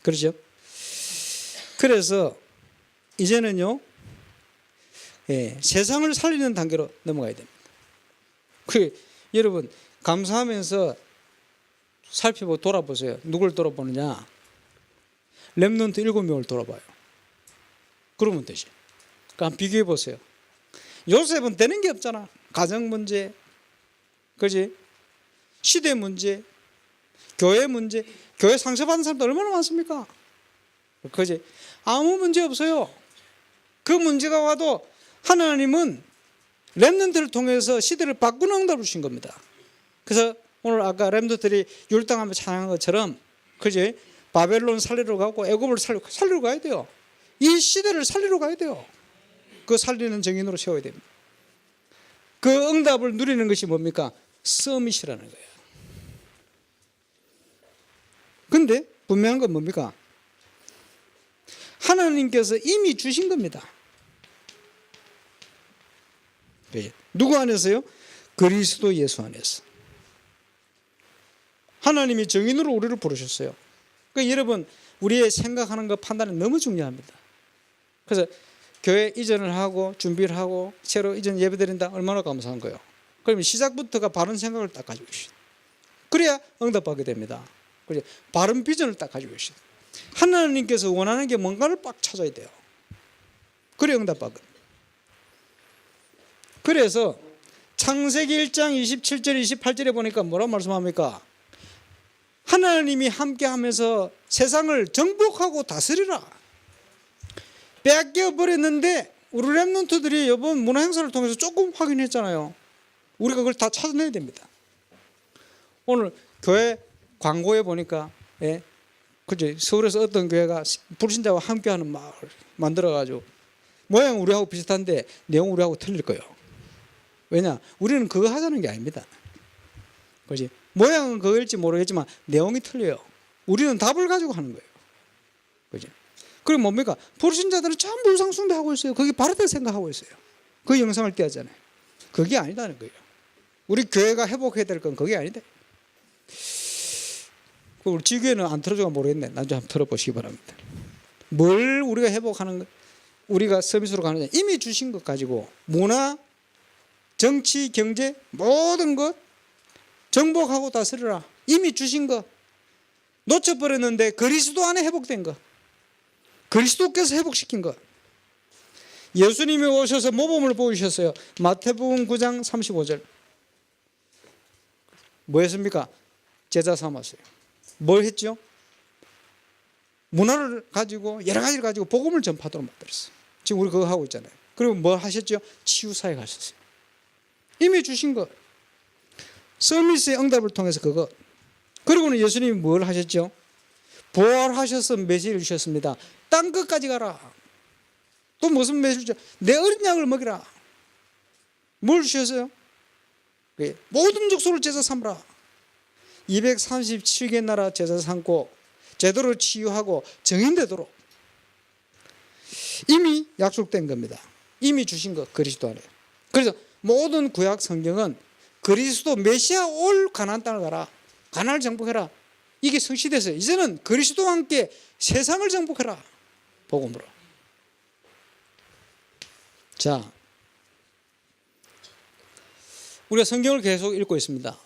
그렇죠? 그래서 이제는요, 세상을 살리는 단계로 넘어가야 됩니다. 여러분, 감사하면서 살펴보고 돌아보세요. 누굴 돌아보느냐? 렘넌트 7명을 돌아봐요. 그러면 되지. 그럼 비교해 보세요. 요셉은 되는 게 없잖아. 가정 문제, 그렇지? 시대 문제, 교회 문제, 교회 상처받는 사람도 얼마나 많습니까? 그렇지? 아무 문제 없어요. 그 문제가 와도 하나님은 렘넌트를 통해서 시대를 바꾸는 응답을 주신 겁니다. 그래서 오늘 아까 렘넌트들이 율당하며 찬양한 것처럼, 그지? 바벨론 살리러 가고 애굽을 살리러 가야 돼요. 이 시대를 살리러 가야 돼요. 그 살리는 정인으로 세워야 됩니다. 그 응답을 누리는 것이 뭡니까? 서밋이라는 거예요. 근데 분명한 건 뭡니까? 하나님께서 이미 주신 겁니다. 누구 안에서요? 그리스도 예수 안에서. 하나님이 정인으로 우리를 부르셨어요. 그러니까 여러분, 우리의 생각하는 것, 판단은 너무 중요합니다. 그래서 교회 이전을 하고 준비를 하고 새로 이전 예배 드린다, 얼마나 감사한 거예요. 그러면 시작부터가 바른 생각을 딱 가지고 계시다. 그래야 응답받게 됩니다. 그래서 바른 비전을 딱 가지고 계시다. 하나님께서 원하는 게 뭔가를 빡 찾아야 돼요. 그래 응답받거든요. 그래서 창세기 1장 27절 28절에 보니까 뭐라고 말씀합니까? 하나님이 함께하면서 세상을 정복하고 다스리라. 빼앗겨 버렸는데 우리 렘넌트들이 이번 문화 행사를 통해서 조금 확인했잖아요. 우리가 그걸 다 찾아내야 됩니다. 오늘 교회 광고에 보니까, 그죠? 서울에서 어떤 교회가 불신자와 함께하는 마을 만들어가지고 모양 우리하고 비슷한데 내용 우리하고 틀릴 거예요. 왜냐? 우리는 그거 하자는 게 아닙니다. 그렇지? 모양은 그거일지 모르겠지만 내용이 틀려요. 우리는 답을 가지고 하는 거예요. 그렇지? 그리고 뭡니까? 불신자들은 전부 우상숭배하고 있어요. 그게 바르다 생각하고 있어요. 그 영상을 띄웠잖아요. 그게 아니다는 거예요. 우리 교회가 회복해야 될 건 그게 아니다. 우리 지교회는 안 틀어줘가 모르겠네. 나중에 한번 틀어보시기 바랍니다. 뭘 우리가 회복하는 거, 우리가 서비스로 가느냐, 이미 주신 것 가지고 문화, 정치, 경제 모든 것 정복하고 다스리라. 이미 주신 거 놓쳐버렸는데 그리스도 안에 회복된 거, 그리스도께서 회복시킨 거. 예수님이 오셔서 모범을 보이셨어요. 마태복음 9장 35절. 뭐 했습니까? 제자 삼았어요. 뭘 했죠? 문화를 가지고 여러 가지를 가지고 복음을 전파하도록 만들었어요. 지금 우리 그거 하고 있잖아요. 그리고 뭘 하셨죠? 치유사역 하셨어요. 이미 주신 것, 서밋의 응답을 통해서 그거. 그리고는 예수님이 뭘 하셨죠? 부활하셔서 메시지를 주셨습니다. 땅 끝까지 가라. 또 무슨 메시지 주죠? 내 어린 양을 먹이라. 뭘 주셨어요? 모든 족속을 제자 삼으라. 237개 나라 제자 삼고 제대로 치유하고 정인되도록 이미 약속된 겁니다. 이미 주신 것, 그리스도 안에. 그래서 모든 구약 성경은 그리스도 메시아 올 가나안 땅을 가라, 가나안을 정복해라, 이게 성취됐어요. 이제는 그리스도와 함께 세상을 정복해라, 복음으로. 자, 우리가 성경을 계속 읽고 있습니다.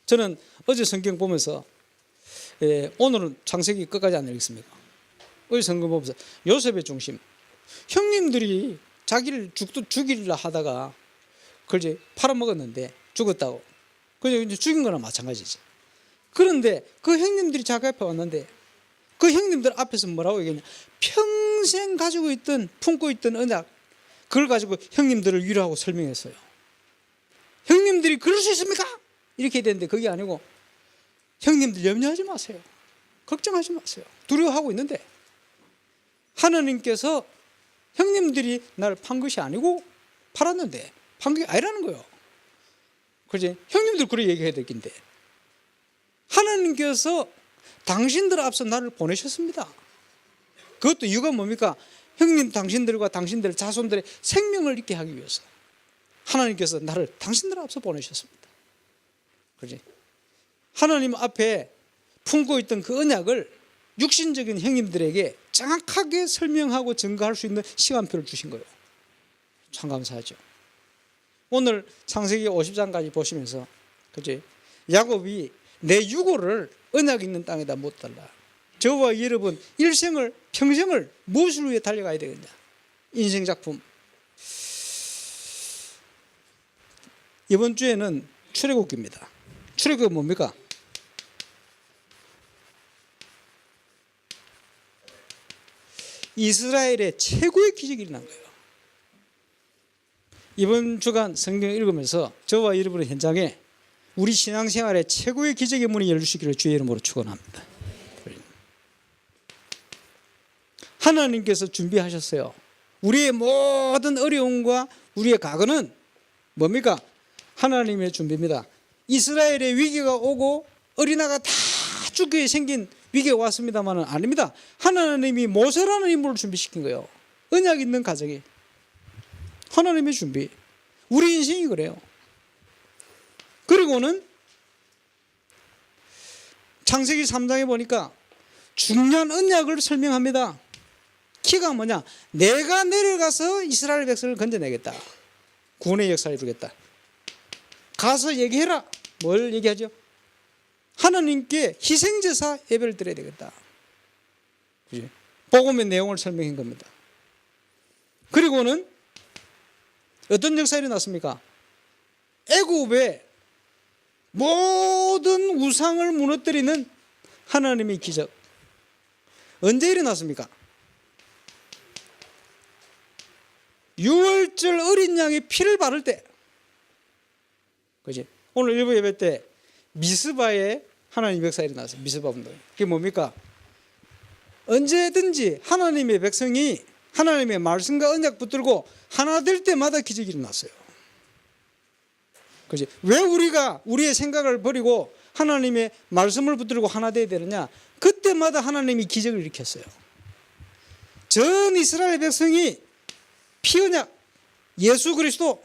저는 어제 성경 보면서, 오늘은 창세기 끝까지 안 읽습니다. 어제 성경 보면서 요셉의 중심, 형님들이 자기를 죽이려 하다가 그걸 팔아먹었는데 죽었다고. 그래서 죽인 거나 마찬가지지. 그런데 그 형님들이 자기 앞에 왔는데 그 형님들 앞에서 뭐라고 얘기했냐? 평생 가지고 있던, 품고 있던 언약, 그걸 가지고 형님들을 위로하고 설명했어요. 형님들이 그럴 수 있습니까? 이렇게 되는데 그게 아니고, 형님들 염려하지 마세요. 걱정하지 마세요. 두려워하고 있는데 하나님께서 형님들이 나를 판 것이 아니고 팔았는데 판 게 아니라는 거예요. 그렇지? 형님들 그렇게 얘기해야 될 긴데 하나님께서 당신들 앞서 나를 보내셨습니다. 그것도 이유가 뭡니까? 형님 당신들과 당신들 자손들의 생명을 있게 하기 위해서 하나님께서 나를 당신들 앞서 보내셨습니다. 그렇지? 하나님 앞에 품고 있던 그 언약을 육신적인 형님들에게 정확하게 설명하고 증거할 수 있는 시간표를 주신 거예요. 참 감사하죠. 오늘 창세기 50장까지 보시면서 그렇지? 야곱이 내 유고를 언약 있는 땅에다 못 달라. 저와 여러분 일생을 평생을 무엇을 위해 달려가야 되겠냐? 인생 작품. 이번 주에는 출애굽기입니다. 출애굽은 뭡니까? 이스라엘의 최고의 기적이 일어난 거예요. 이번 주간 성경 읽으면서 저와 여러분의 현장에 우리 신앙생활의 최고의 기적의 문이 열릴 수 있기를 주의 이름으로 축원합니다. 하나님께서 준비하셨어요. 우리의 모든 어려움과 우리의 과거는 뭡니까? 하나님의 준비입니다. 이스라엘의 위기가 오고 어린아가 다 죽게 생긴 위기가 왔습니다만 아닙니다. 하나님이 모세라는 인물을 준비시킨 거예요. 언약 있는 가정이. 하나님의 준비. 우리 인생이 그래요. 그리고는 창세기 3장에 보니까 중요한 언약을 설명합니다. 키가 뭐냐? 내가 내려가서 이스라엘 백성을 건져내겠다. 구원의 역사를 이루겠다. 가서 얘기해라. 뭘 얘기하죠? 하나님께 희생제사 예배를 드려야 되겠다. 그치? 복음의 내용을 설명한 겁니다. 그리고는 어떤 역사가 일어났습니까? 애굽의 모든 우상을 무너뜨리는 하나님의 기적. 언제 일어났습니까? 유월절 어린 양의 피를 바를 때. 그지? 오늘 일부 예배 때 미스바에 하나님의 역사가 일어났어요. 미스바 운동. 그게 뭡니까? 언제든지 하나님의 백성이 하나님의 말씀과 언약 붙들고 하나 될 때마다 기적이 일어났어요. 그지? 왜 우리가 우리의 생각을 버리고 하나님의 말씀을 붙들고 하나 되어야 되느냐? 그때마다 하나님이 기적을 일으켰어요. 전 이스라엘 백성이 피언약 예수 그리스도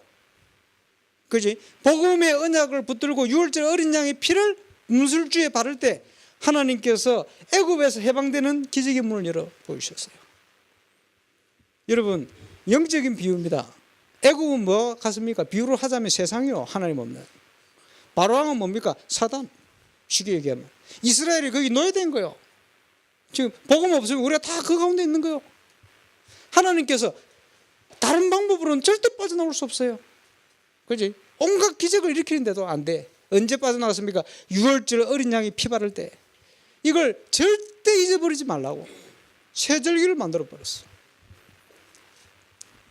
그지? 복음의 언약을 붙들고 유월절 어린 양의 피를 문술주에 바를 때 하나님께서 애굽에서 해방되는 기적의 문을 열어 보이셨어요. 여러분 영적인 비유입니다. 애굽은 뭐 같습니까? 비유를 하자면 세상이요. 하나님 없는. 바로왕은 뭡니까? 사단. 쉽게 얘기하면 이스라엘이 거기 노예된 거예요. 지금 복음 없으면 우리가 다 그 가운데 있는 거예요. 하나님께서 다른 방법으로는 절대 빠져나올 수 없어요. 그렇지? 온갖 기적을 일으키는데도 안 돼. 언제 빠져나왔습니까? 유월절 어린 양이 피 바를 때. 이걸 절대 잊어버리지 말라고 세절기를 만들어 버렸어.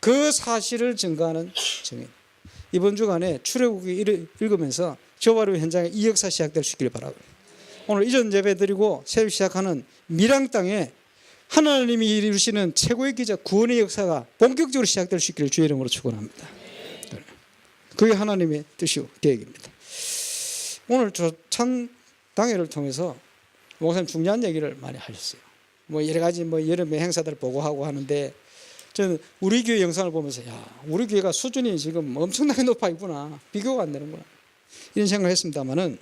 그 사실을 증거하는 증인. 이번 주간에 출애굽기 읽으면서 저와 여러분 현장에 이 역사 시작될 수 있기를 바라고 오늘 이전 예배 드리고 새로 시작하는 미랑 땅에 하나님이 이루시는 최고의 기적 구원의 역사가 본격적으로 시작될 수 있기를 주의 이름으로 축원합니다. 그게 하나님의 뜻이고 계획입니다. 오늘 조찬 당회를 통해서 목사님 중요한 얘기를 많이 하셨어요. 뭐 여러 가지 여름의 행사들 보고하고 하는데 저는 우리 교회 영상을 보면서 야 우리 교회가 수준이 지금 엄청나게 높아 있구나. 비교가 안 되는구나. 이런 생각을 했습니다만은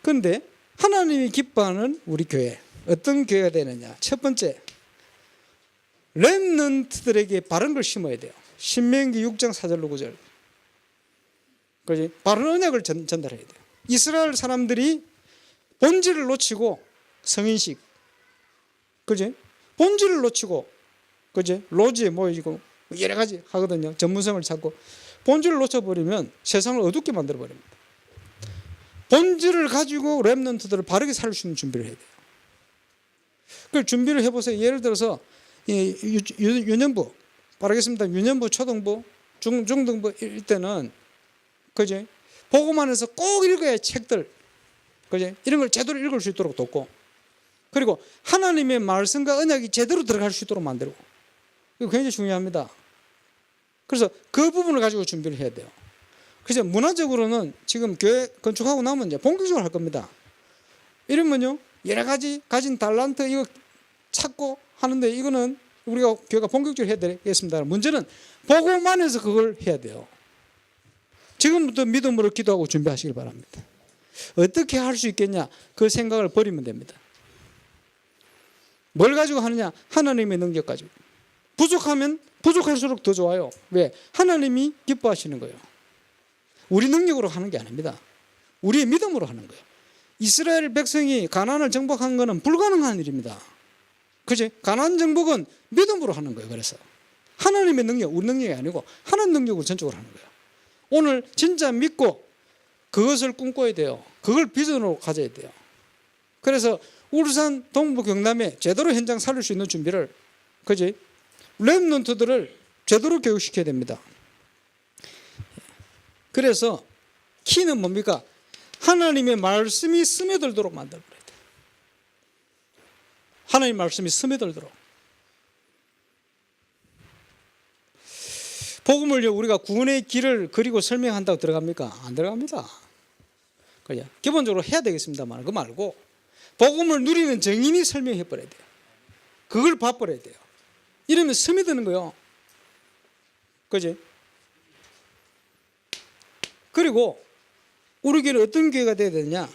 그런데 하나님이 기뻐하는 우리 교회 어떤 교회가 되느냐. 첫 번째 렘넌트들에게 바른 걸 심어야 돼요. 신명기 6장 4절로 9절. 그지? 바른 언약을 전달해야 돼요. 이스라엘 사람들이 본질을 놓치고 성인식, 그지? 본질을 놓치고, 그지? 로지에 모이고 여러 가지 하거든요. 전문성을 찾고 본질을 놓쳐버리면 세상을 어둡게 만들어 버립니다. 본질을 가지고 렘넌트들을 바르게 살릴 수 있는 준비를 해야 돼요. 그 준비를 해보세요. 예를 들어서 유년부, 바르겠습니다. 유년부, 초등부, 중등부 일 때는 그지? 복음 안에서 꼭 읽어야 할 책들, 그지? 이런 걸 제대로 읽을 수 있도록 돕고, 그리고 하나님의 말씀과 언약이 제대로 들어갈 수 있도록 만들고, 이거 굉장히 중요합니다. 그래서 그 부분을 가지고 준비를 해야 돼요. 그래서 문화적으로는 지금 교회 건축하고 나면 이제 본격적으로 할 겁니다. 이러면요, 여러 가지 가진 달란트 이거 찾고 하는데, 이거는 우리가 교회가 본격적으로 해야 되겠습니다. 문제는 복음 안에서 그걸 해야 돼요. 지금부터 믿음으로 기도하고 준비하시길 바랍니다. 어떻게 할 수 있겠냐, 그 생각을 버리면 됩니다. 뭘 가지고 하느냐, 하나님의 능력 가지고. 부족하면 부족할수록 더 좋아요. 왜? 하나님이 기뻐하시는 거예요. 우리 능력으로 하는 게 아닙니다. 우리의 믿음으로 하는 거예요. 이스라엘 백성이 가나안을 정복한 것은 불가능한 일입니다. 그치? 가나안 정복은 믿음으로 하는 거예요. 그래서 하나님의 능력, 우리 능력이 아니고 하나님 능력으로 전적으로 하는 거예요. 오늘 진짜 믿고 그것을 꿈꿔야 돼요. 그걸 비전으로 가져야 돼요. 그래서 울산, 동부, 경남에 제대로 현장 살릴 수 있는 준비를, 그지? 렘넌트들을 제대로 교육시켜야 됩니다. 그래서 키는 뭡니까? 하나님의 말씀이 스며들도록 만들어야 돼요. 하나님의 말씀이 스며들도록. 복음을 우리가 구원의 길을 그리고 설명한다고 들어갑니까? 안 들어갑니다. 그냥 기본적으로 해야 되겠습니다만, 그거 말고 복음을 누리는 정인이 설명해 버려야 돼요. 그걸 봐버려야 돼요. 이러면 스며드는 거예요. 그지? 그리고 우리 교회는 어떤 교회가 돼야 되느냐?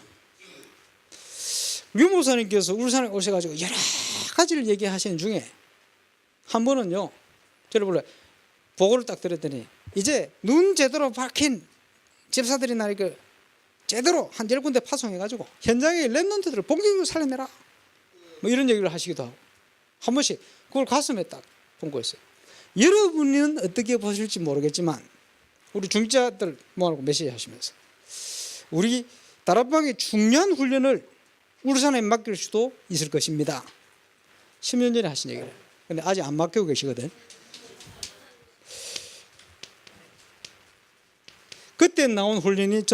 류 목사님께서 울산에 오셔가지고 여러 가지를 얘기하시는 중에 한 번은요, 저를 불러 보고를 딱 들었더니, 이제 눈 제대로 박힌 집사들이 나니까 제대로 한 10군데 파송해가지고 현장의 랩런트들을 본격적으로 살려내라, 뭐 이런 얘기를 하시기도 하고, 한 번씩 그걸 가슴에 딱 본거였어요. 여러분은 어떻게 보실지 모르겠지만 우리 중직자들 모아놓고 메시지 하시면서 우리 다락방의 중요한 훈련을 울산에 맡길 수도 있을 것입니다. 10년 전에 하신 얘기를. 근데 아직 안 맡기고 계시거든. 그때 나온 훈련이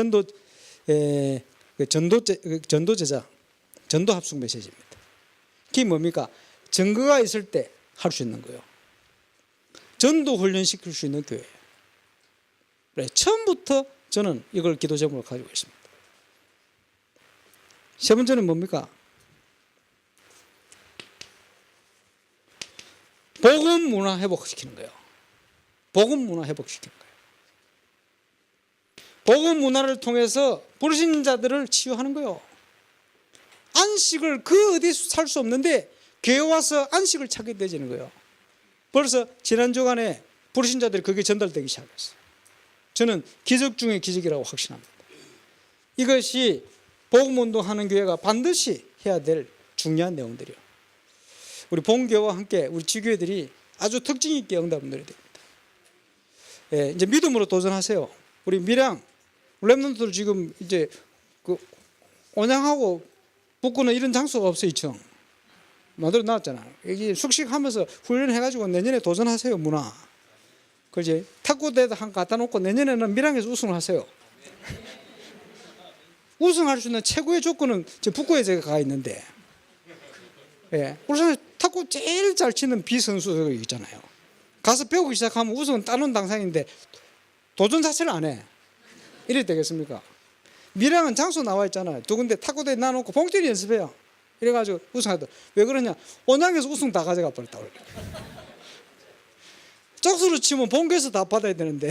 전도제자, 전도합숙 메시지입니다. 그게 뭡니까? 증거가 있을 때 할 수 있는 거예요. 전도 훈련시킬 수 있는 교회예요. 그래, 처음부터 저는 이걸 기도 제목으로 가지고 있습니다. 세 번째는 뭡니까? 복음 문화 회복시키는 거예요. 복음 문화 회복시키는 거예요. 복음 문화를 통해서 불신자들을 치유하는 거예요. 안식을 그 어디서 살 수 없는데 교회 와서 안식을 찾게 되지는 거예요. 벌써 지난 주간에 불신자들이 그게 전달되기 시작했어요. 저는 기적 중에 기적이라고 확신합니다. 이것이 복음운동하는 교회가 반드시 해야 될 중요한 내용들이에요. 우리 본교와 함께 우리 지교회들이 아주 특징 있게 응답을 드려야 됩니다. 예, 이제 믿음으로 도전하세요. 우리 밀양 렘넌트들 지금 이제 그 온양하고 북구는 이런 장소가 없어요. 2층 만들어 놨잖아요. 여기 숙식하면서 훈련해가지고 내년에 도전하세요. 문화. 그지? 탁구대도 한 갖다 놓고 내년에는 밀양에서 우승을 하세요. 우승할 수 있는 최고의 조건은 북구에 제가 가 있는데, 예, 울산에 탁구 제일 잘 치는 비선수가 있잖아요. 가서 배우기 시작하면 우승은 따는 당상인데 도전 자체를 안 해. 이래 되겠습니까? 밀양은 장소 나와 있잖아요. 두 군데 탁구대에 놔놓고 봉투리 연습해요. 이래가지고 우승하더. 왜 그러냐? 온양에서 우승 다 가져가 버렸다고. 쪽수로 치면 본교에서 다 받아야 되는데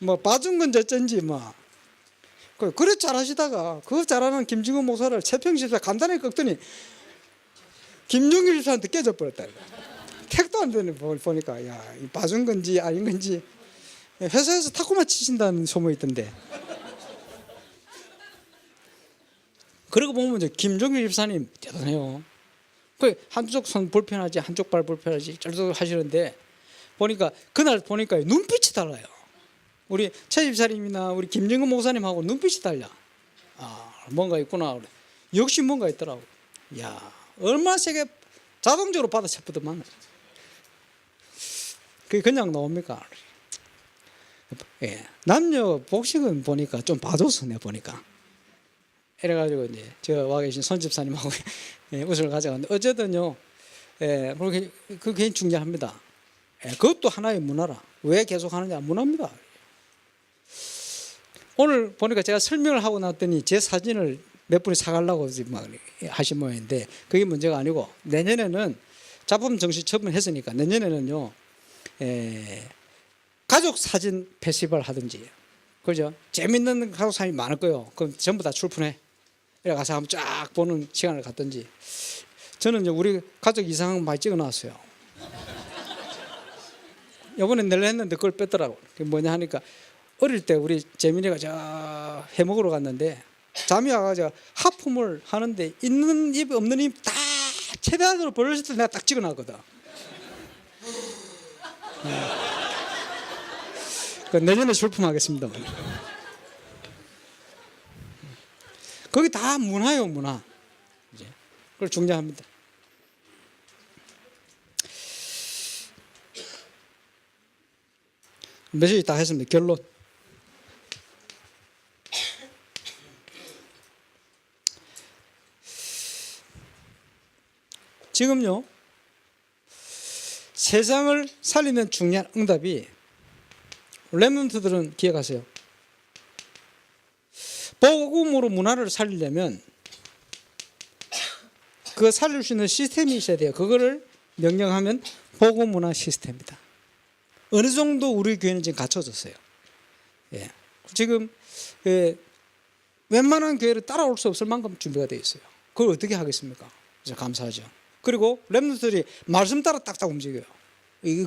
뭐 봐준 건 어쩐지 뭐. 그래 잘하시다가 그 잘하는 김진구 목사를 채평집사 간단하게 꺾더니 김종길 집사한테 깨져버렸다. 택도 안 되는 걸 보니까 야, 봐준 건지 아닌 건지. 회사에서 탁구만 치신다는 소문이 있던데. 그러고 보면 이제 김종길 집사님 대단해요. 한쪽 손 불편하지 한쪽 발 불편하지 쩔쩔 하시는데 보니까 그날 보니까 눈빛이 달라요. 우리 최 집사님이나 우리 김정근 목사님하고 눈빛이 달라. 아, 뭔가 있구나. 역시 뭔가 있더라고. 야, 얼마나 세게 자동적으로 받아쳤더만. 그게 그냥 나옵니까? 예, 남녀 복식은 보니까 좀 봐줘서 내가 보니까 이래가지고 이제 저 와 계신 손 집사님하고 예, 우승을 가져갔는데 어쨌든요, 예, 그 굉장히 중요합니다. 예, 그것도 하나의 문화라. 왜 계속 하느냐? 문화입니다. 오늘 보니까 제가 설명을 하고 났더니 제 사진을 몇 분이 사가려고 막 하신 모양인데 그게 문제가 아니고 내년에는 작품 정시 처분했으니까 내년에는요, 가족 사진 페스티벌 하든지, 그죠? 재밌는 가족 사진이 많을 거예요. 그럼 전부 다 출품해. 이래 가서 한번 쫙 보는 시간을 갖든지. 저는 이제 우리 가족 이상한 거 많이 찍어 놨어요. 이번에 낼려 했는데 그걸 뺐더라고. 그게 뭐냐 하니까 어릴 때 우리 재민이가 저 회 먹으러 갔는데 잠이 와가지고 하품을 하는데 있는 입 없는 입 다 최대한으로 벌렸을 때 내가 딱 찍어놨거든. 그 내년에 출품하겠습니다. 거기 다 문화요, 문화. 이제 그걸 중요합니다. 메시지 다 했습니다. 결론. 지금요, 세상을 살리는 중요한 응답이 렘넌트들은 기억하세요. 복음으로 문화를 살리려면 그 살릴 수 있는 시스템이 있어야 돼요. 그거를 명령하면 복음 문화 시스템입니다. 어느 정도 우리 교회는 지금 갖춰졌어요. 예. 지금 웬만한 교회를 따라올 수 없을 만큼 준비가 되어 있어요. 그걸 어떻게 하겠습니까? 그래서 감사하죠. 그리고 렘넌트들이 말씀 따라 딱딱 움직여요.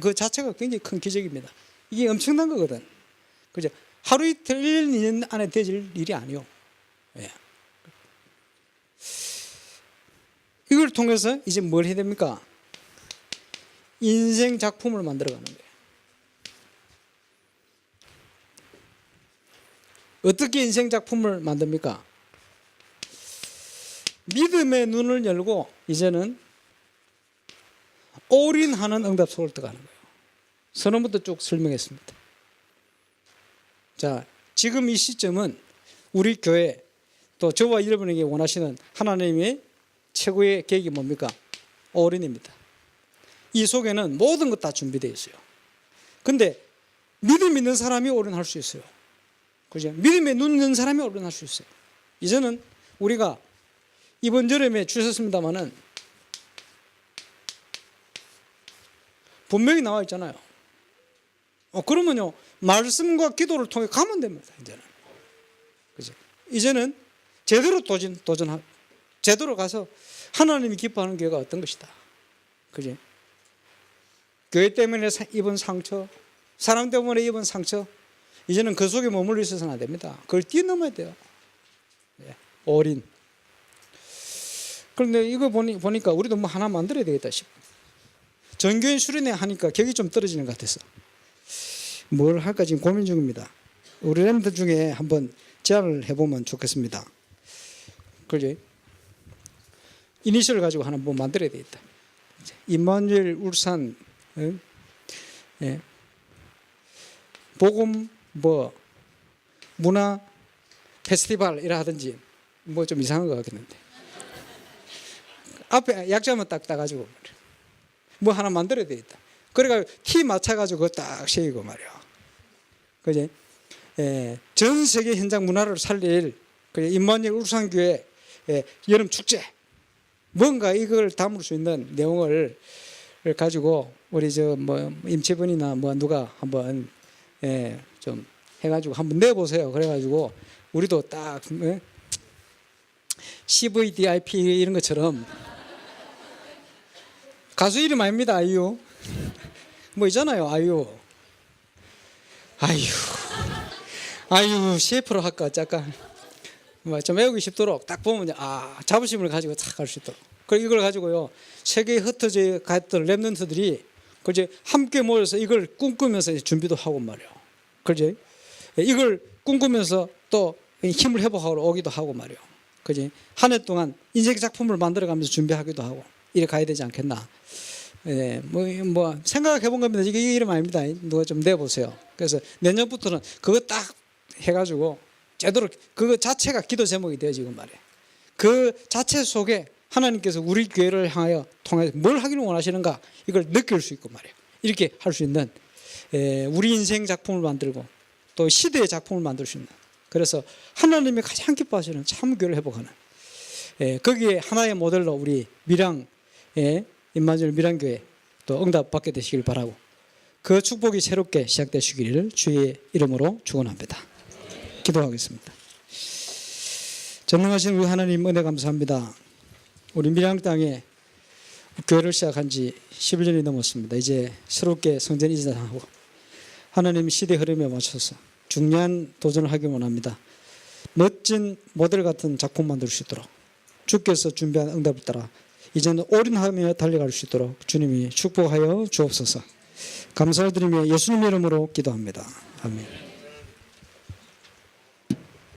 그 자체가 굉장히 큰 기적입니다. 이게 엄청난 거거든. 그죠? 하루 이틀 1년 2년 안에 되질 일이 아니요. 예. 이걸 통해서 이제 뭘 해야 됩니까? 인생 작품을 만들어가는 거예요. 어떻게 인생 작품을 만듭니까? 믿음의 눈을 열고 이제는 올인하는 응답 속을 들어가는 거예요. 선언부터 쭉 설명했습니다. 자, 지금 이 시점은 우리 교회 또 저와 여러분에게 원하시는 하나님의 최고의 계획이 뭡니까? 올인입니다. 이 속에는 모든 것 다 준비되어 있어요. 근데 믿음 있는 사람이 올인할 수 있어요. 그죠? 믿음에 눈 있는 사람이 올인할 수 있어요. 이제는 우리가 이번 여름에 주셨습니다마는 분명히 나와 있잖아요. 그러면요, 말씀과 기도를 통해 가면 됩니다. 이제는, 그죠? 이제는 제대로 도전하, 제대로 가서 하나님이 기뻐하는 교회가 어떤 것이다. 그죠? 교회 때문에 입은 상처, 사람 때문에 입은 상처, 이제는 그 속에 머물러 있어서는 안 됩니다. 그걸 뛰어넘어야 돼요. 네, 올인. 그런데 이거 보니까 우리도 뭐 하나 만들어야 되겠다 싶어. 전교인 수련회 하니까 격이 좀 떨어지는 것 같아서 뭘 할까 지금 고민 중입니다. 우리 렘들 중에 한번 제안을 해보면 좋겠습니다. 그러지? 이니셜을 가지고 하나 뭐 만들어야 되겠다. 임마누엘 울산 예. 복음 뭐 문화 페스티벌 이라 하든지 뭐 좀 이상한 것 같겠는데 앞에 약자만 딱 따가지고 뭐 하나 만들어야 되겠다. 그래가 티 맞춰가지고 그거 딱 세우고 말이야. 그지? 전 세계 현장 문화를 살릴 임마누엘 울산교회 여름 축제 뭔가 이걸 담을 수 있는 내용을 가지고 우리 저 뭐 임채분이나 뭐 누가 한번 좀 해가지고 한번 내보세요. 그래가지고 우리도 딱 CVDIP 이런 것처럼 가수 이름 아닙니다. 아이유 뭐 있잖아요. 아이유 CF로 할까 잠깐 뭐 좀 외우기 쉽도록 딱 보면 자부심을 가지고 탁 갈 수 있도록. 그리고 이걸 가지고요 세계에 흩어져 갔던 렘넌트들이 그제 함께 모여서 이걸 꿈꾸면서 준비도 하고 말이에요. 그지? 이걸 꿈꾸면서 또 힘을 회복하러 오기도 하고 말이에요. 그지? 한 해 동안 인생 작품을 만들어가면서 준비하기도 하고 이래 가야 되지 않겠나? 뭐 생각해 본 겁니다. 이게 이름 아닙니다. 누가 좀 내보세요. 그래서 내년부터는 그거 딱 해가지고 제대로 그거 자체가 기도 제목이 돼요 지금 말이에요. 그 자체 속에 하나님께서 우리 교회를 향하여 통해서 뭘 하기를 원하시는가 이걸 느낄 수 있고 말이에요. 이렇게 할 수 있는 우리 인생 작품을 만들고 또 시대의 작품을 만들 수 있는, 그래서 하나님이 가장 기뻐하시는 참 교회를 회복하는 거기에 하나의 모델로 우리 밀양 임마누엘 밀양교회 또 응답받게 되시길 바라고 그 축복이 새롭게 시작되시기를 주의 이름으로 축원합니다. 기도하겠습니다. 전능하신 우리 하나님 은혜 감사합니다. 우리 밀양 땅에 교회를 시작한 지 11년이 넘었습니다. 이제 새롭게 성전 이전하고 하나님 시대 흐름에 맞춰서 중요한 도전을 하기 원합니다. 멋진 모델 같은 작품 만들 수 있도록 주께서 준비한 응답을 따라 이제는 올인하며 달려갈 수 있도록 주님이 축복하여 주옵소서. 감사드리며 예수님 이름으로 기도합니다. 아멘.